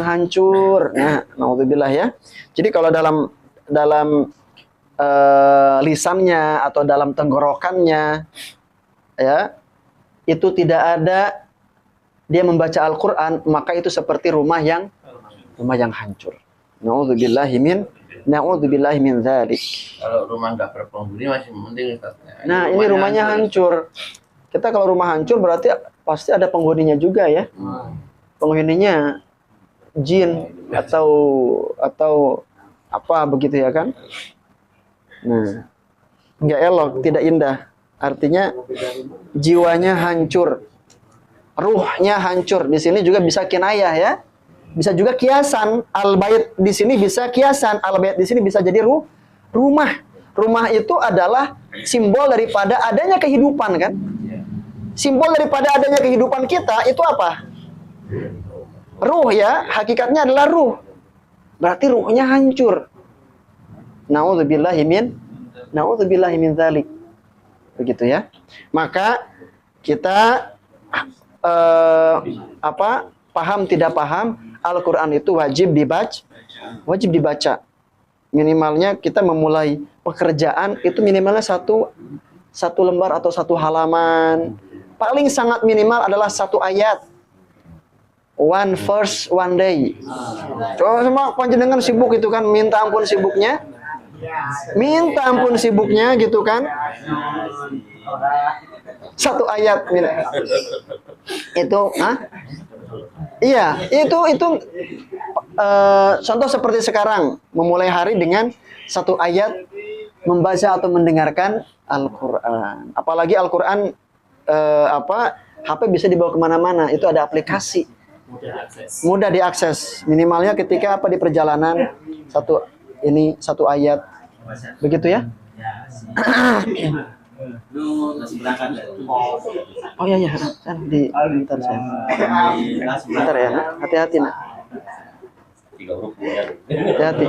hancur. Nah, naudzubillah ya. Jadi kalau dalam lisannya atau dalam tenggorokannya ya, itu tidak ada dia membaca Al-Qur'an, maka itu seperti rumah yang hancur. Na'udzubillahi min dzalik. Kalau rumah nggak berpenghuni masih penting Ustaz. Nah, ini rumahnya hancur. Kita kalau rumah hancur berarti pasti ada penghuninya juga ya. Penghuninya jin atau apa begitu ya kan? Nah, nggak elok, tidak indah. Artinya jiwanya hancur, ruhnya hancur. Di sini juga bisa kinayah ya, bisa juga kiasan. Al-bait di sini bisa kiasan, al-bait di sini bisa jadi rumah. Rumah itu adalah simbol daripada adanya kehidupan kan? Simbol daripada adanya kehidupan kita itu apa? Ruh ya, hakikatnya adalah ruh. Berarti ruhnya hancur. Na'udzubillahi min dzalik. Begitu ya. Maka kita paham tidak paham, Al-Qur'an itu wajib dibaca. Minimalnya kita memulai pekerjaan itu minimalnya satu lembar atau satu halaman. Paling sangat minimal adalah satu ayat. One verse, one day. Coba semua panjenengan sibuk itu kan, minta ampun sibuknya gitu kan. Satu ayat itu, iya, itu contoh seperti sekarang memulai hari dengan satu ayat membaca atau mendengarkan Al-Qur'an. Apalagi Al-Qur'an HP bisa dibawa kemana-mana, itu ada aplikasi. Mudah diakses. Minimalnya ketika di perjalanan satu ayat. Begitu ya? Oh iya, bentar saya. Bentar ya, nak. Hati-hati nak. Hati-hati.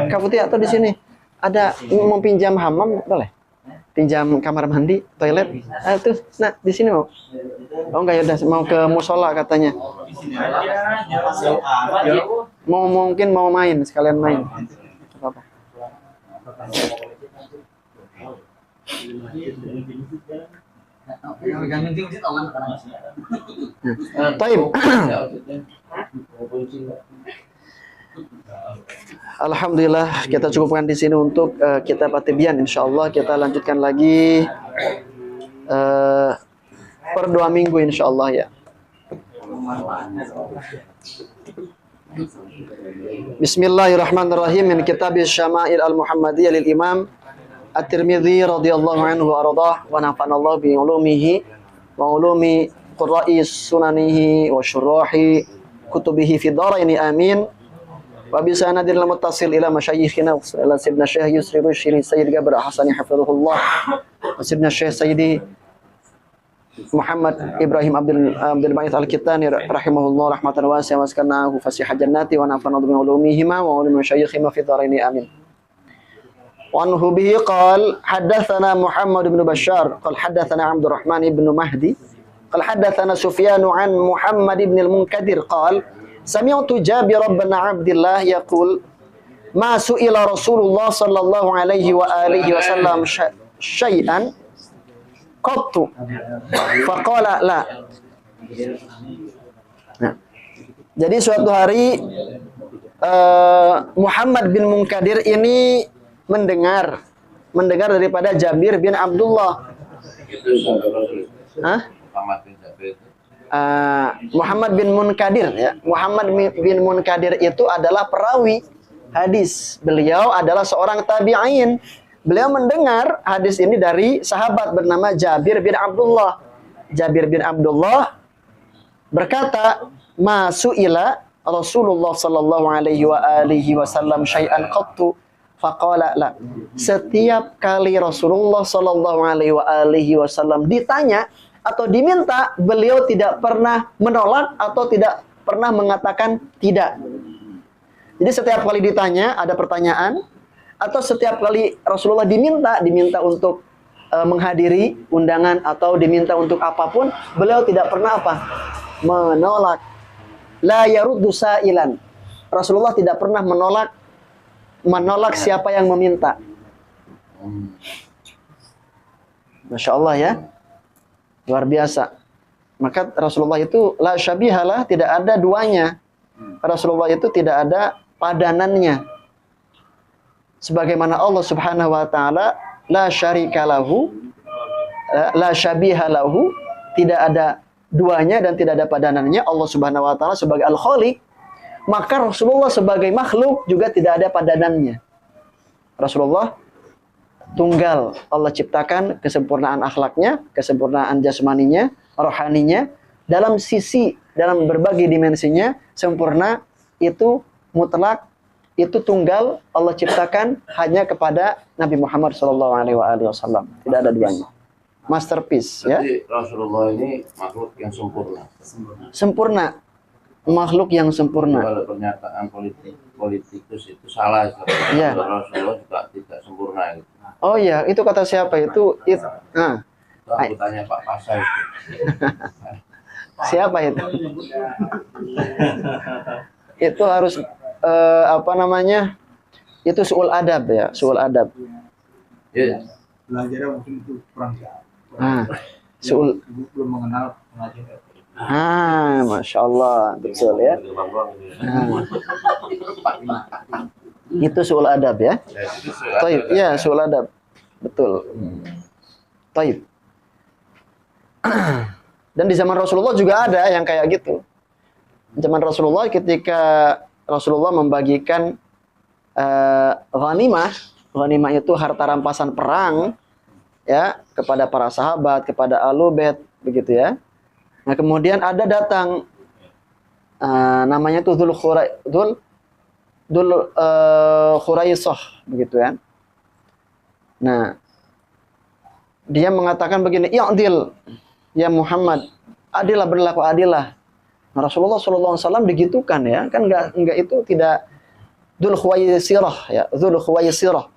Kafutia atau di sini ada mau pinjam hammam boleh? Pinjam kamar mandi, toilet. Tuh, nah di sini mau. Oh enggak ya udah mau ke musola katanya. Mungkin mau main, sekalian main. Apa-apa. Taib. Alhamdulillah kita cukupkan di sini untuk kitab At-Tibyan. Insyaallah kita lanjutkan lagi per 2 minggu insyaallah ya. Bismillahirrahmanirrahim. Min kitab Syama'il Al-Muhammadiyah lil Imam At-Tirmidzi radhiyallahu anhu wa ardah wa nafa'anallahu bi ulumihi wa ulumi qurra'i sunanihi wa syurahi kutubihi fi dharaini amin. Wa bi sanadil muttasil ila masyayikhina ila sayyidina Syekh Yusri Rusydi Sayyid Gabr Hasani hafizahullah wa sayyidina Syekh Sayyidi Muhammad Ibrahim Abdul Ba'id Al-Kittani rahimahullah rahmatan wasi'ah wa askanahu fasihah jannati wa nafa'ana bi ulumihima wa ulumi masyayikhina fi dharaini amin. Wa anhu bihi qala haddatsana Muhammad bin Bashar qala haddatsana Abdurrahman bin Mahdi qala haddatsana Sufyan an Muhammad bin Al-Munkadir qala sami'tu Jabir bin Abdullah yaqul ma su'ila Rasulullah sallallahu alaihi wa alihi wasallam syai'an qattu faqala la. Nah, jadi suatu hari Muhammad bin Munkadir ini mendengar daripada Jabir bin Abdullah. Muhammad bin Munkadir ya. Muhammad bin Munkadir itu adalah perawi hadis. Beliau adalah seorang tabi'in. Beliau mendengar hadis ini dari sahabat bernama Jabir bin Abdullah. Jabir bin Abdullah berkata, "Ma su'ila Rasulullah sallallahu alaihi wa alihi wasallam syai'an qattu." Faqala la. Setiap kali Rasulullah sallallahu alaihi wa alihi wasallam ditanya atau diminta, beliau tidak pernah menolak atau tidak pernah mengatakan tidak. Jadi setiap kali ditanya ada pertanyaan atau setiap kali Rasulullah diminta untuk menghadiri undangan atau diminta untuk apapun, beliau tidak pernah menolak. La yaruddu sa'ilan. Rasulullah tidak pernah menolak siapa yang meminta. Masya Allah ya. Luar biasa. Maka Rasulullah itu la syabihalah, tidak ada duanya. Rasulullah itu tidak ada padanannya. Sebagaimana Allah Subhanahu wa taala la syarikalahu, la syabihalahu, tidak ada duanya dan tidak ada padanannya. Allah Subhanahu wa taala sebagai Al-Khaliq, maka Rasulullah sebagai makhluk juga tidak ada padanannya. Rasulullah tunggal. Allah ciptakan kesempurnaan akhlaknya, kesempurnaan jasmaninya, rohaninya, dalam sisi, dalam berbagai dimensinya sempurna, itu mutlak, itu tunggal. Allah ciptakan hanya kepada Nabi Muhammad SAW. Tidak ada duanya. Masterpiece ya. Jadi Rasulullah ini makhluk yang sempurna. Sempurna. Makhluk yang sempurna. Kalau pernyataan politikus itu salah. Iya. Rasulullah juga tidak sempurna gitu. Oh iya, itu kata siapa itu? Nah, Itu aku tanya Pak Pasai itu. siapa itu? Itu harus apa namanya? Itu su'ul adab ya, su'ul adab. Iya. Belajarnya mungkin itu kurang jauh. Nah, su'ul. Ibu belum mengenal pengajian. Masya Allah, betul ya. Itu su'ul adab ya. Ya, itu sudah Taib, ya su'ul adab, betul. Taib. Dan di zaman Rasulullah juga ada yang kayak gitu. Zaman Rasulullah ketika Rasulullah membagikan ghanimah, ghanimah itu harta rampasan perang ya, kepada para sahabat, kepada Ahlul Bait begitu ya. Nah, kemudian ada datang namanya itu Khuraisah begitu kan. Nah, dia mengatakan begini, "I'dil ya Muhammad, adillah, berlaku adillah." Nah, Rasulullah SAW digitukan ya, kan enggak itu tidak Dzul Khuwaisirah ya, Dzul Khuwaisirah.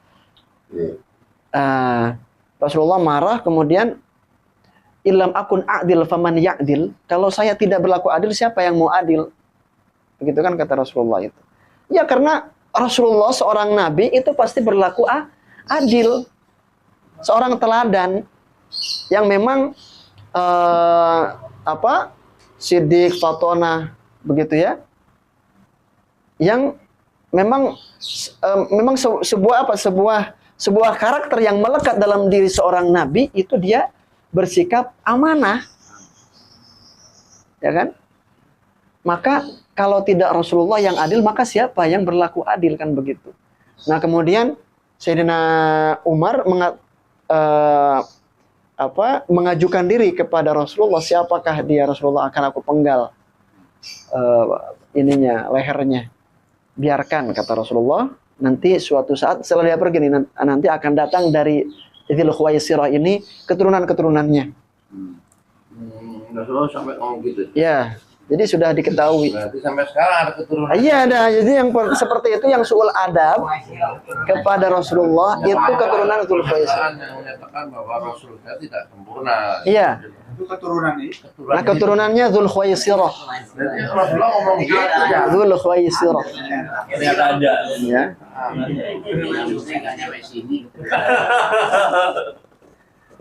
Rasulullah marah, kemudian Ilam akun adil faman ya'dil. Kalau saya tidak berlaku adil, siapa yang mau adil? Begitu kan kata Rasulullah itu. Ya karena Rasulullah seorang nabi itu pasti berlaku adil. Seorang teladan yang memang Siddiq, Fatona begitu ya. Yang memang sebuah karakter yang melekat dalam diri seorang nabi itu dia bersikap amanah, ya kan? Maka kalau tidak Rasulullah yang adil, maka siapa yang berlaku adil, kan begitu. Nah kemudian Sayyidina Umar mengajukan diri kepada Rasulullah, siapakah dia Rasulullah, akan aku penggal lehernya. Biarkan kata Rasulullah, nanti suatu saat setelah dia pergi nanti akan datang dari Dzul Khuwaisirah ini keturunan-keturunannya. Rasulullah sampai ngomong gitu. Ya, jadi sudah diketahui. Berarti sampai sekarang ada keturunan. Iya, ada. Jadi yang seperti itu yang su'ul adab kepada Rasulullah itu keturunan Dzul Khuwaisirah. Yang menyatakan bahwa Rasulullah tidak sempurna. Iya. Itu keturunan ini. Nah, keturunannya Dzul Khuwaisirah. Jadi Rasulullah ngomong gitu ya. Dzul Khuwaisirah. Ternyata ada. Ya.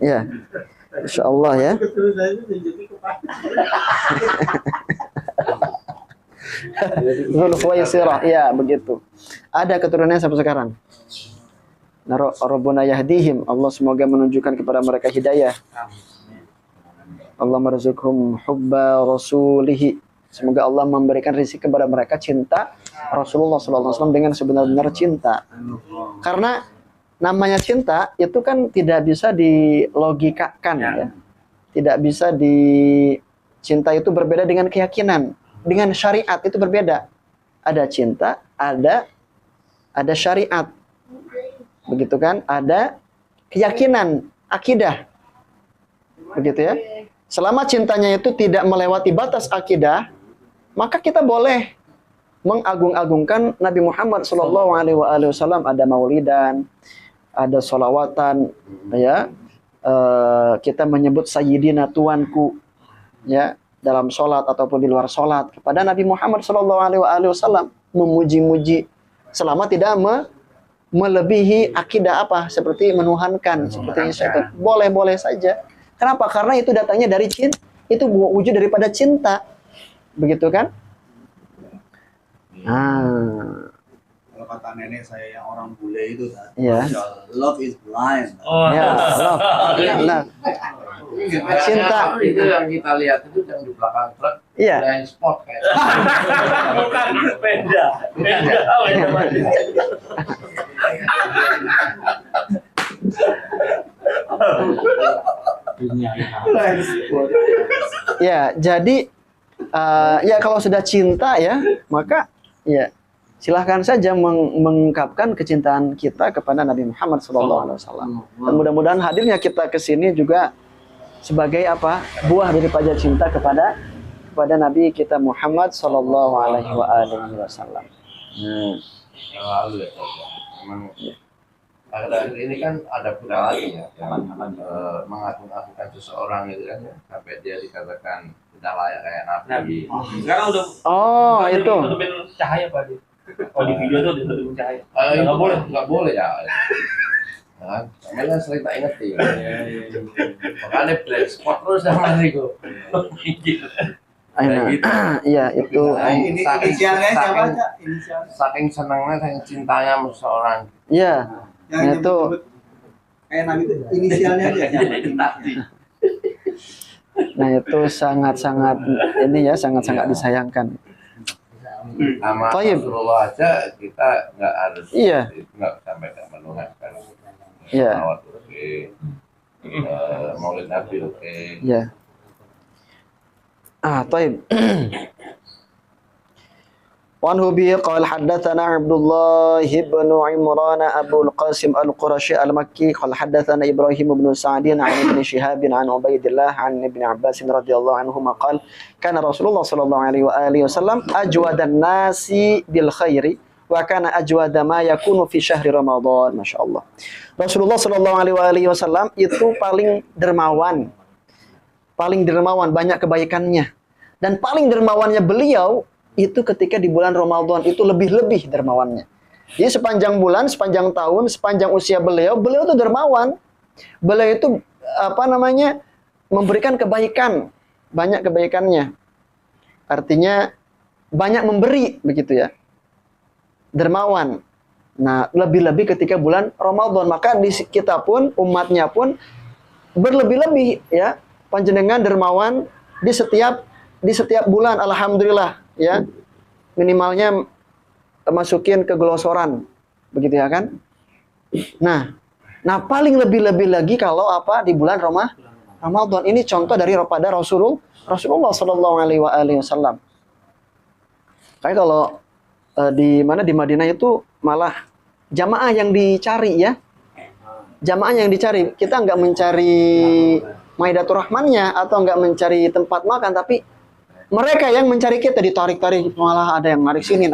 Ya. Insyaallah ya. Keturunannya menjadi kepada. Dzul Khuwaisirah. Ya, begitu. Ada keturunannya sampai sekarang. Nah, Rabbuna yahdihim. Allah semoga menunjukkan kepada mereka hidayah. Allah marzuqhum hubba rasulihi. Semoga Allah memberikan rezeki kepada mereka cinta Rasulullah SAW dengan sebenar-benar cinta. Karena namanya cinta itu kan tidak bisa dilogikakan ya. Tidak bisa cinta itu berbeda dengan keyakinan, dengan syariat itu berbeda. Ada cinta, ada syariat. Begitu kan? Ada keyakinan, akidah. Begitu ya. Selama cintanya itu tidak melewati batas akidah, maka kita boleh mengagung-agungkan Nabi Muhammad SAW. Ada maulidan, ada sholawatan, ya. Kita menyebut Sayyidina Tuanku, ya, dalam sholat ataupun di luar sholat kepada Nabi Muhammad SAW, memuji-muji selama tidak melebihi akidah apa? Seperti menuhankan, seperti itu boleh-boleh saja. Kenapa? Karena itu datangnya dari cinta, itu wujud daripada cinta, begitu kan? Kalau kata nenek saya yang orang bule itu, Ya. love is blind. Ya, love. Nah, cinta. Itu yang kita lihat itu yang di belakang truk. Iya. Blind spot kayak. Bukan, beda. Ya, jadi ya kalau sudah cinta ya, maka ya silahkan saja mengungkapkan kecintaan kita kepada Nabi Muhammad SAW. Dan mudah-mudahan hadirnya kita ke sini juga sebagai apa? Buah daripada cinta kepada Nabi kita Muhammad SAW. Yang lalu ya. Memang akhir-akhir ini kan ada pula lagi ya yang mengagung-agungkan seseorang gitu kan ya, sampai dia dikatakan tidak layak kayak Nabi. Sekarang udah Oh, itu. ditutupin cahaya Pak. Oh di video tuh ditutupin cahaya. Nggak boleh ya. Kan? Makanya sering tak ingetin. Makanya blind spot terus sama Rico. Kayak gitu. Iya, itu. Inisialnya siapa aja? Inisialnya. Saking senangnya, saking cintanya sama seseorang. Iya. Yang Itu. kayak Nabi itu inisialnya aja. Nah, itu sangat-sangat ini ya, sangat-sangat disayangkan. Sama Taib. Rasulullah aja kita nggak harus. Iya. Nggak sampai menuhankan. Iya. Salawat oke. Maulid Nabi oke. Ya. Taib. Wanhu bihi qala haddatsana Abdullah ibn Imran Abu al-Qasim al-Qurashi al-Makki qala haddatsana Ibrahim ibn Sa'din an Ibn Shihab an Ubaidillah an Ibn Abbas radhiyallahu anhuma qala kana Rasulullah sallallahu alaihi wasallam ajwadan nasi bil khairi wa kana ajwada ma yakunu fi syahri Ramadan. Masyaallah. Rasulullah sallallahu alaihi wasallam itu paling dermawan, banyak kebaikannya. Dan paling dermawannya beliau itu ketika di bulan Ramadan, itu lebih-lebih dermawannya. Jadi sepanjang bulan, sepanjang tahun, sepanjang usia beliau itu dermawan. Beliau itu memberikan kebaikan, banyak kebaikannya. Artinya banyak memberi, begitu ya. Dermawan. Nah, lebih-lebih ketika bulan Ramadan, maka di kita pun, umatnya pun berlebih-lebih ya. Panjenengan dermawan di setiap bulan, alhamdulillah ya, minimalnya masukin ke gelosoran, begitu ya kan? Nah paling lebih-lebih lagi kalau apa di bulan Ramadan. Ini contoh pada Rasulullah Shallallahu Alaihi Wasallam. Kayak kalau di Madinah itu malah jamaah yang dicari ya, jamaah yang dicari. Kita nggak mencari Maidatur Rahmannya atau nggak mencari tempat makan, tapi mereka yang mencari kita, ditarik-tarik, malah ada yang narik sini,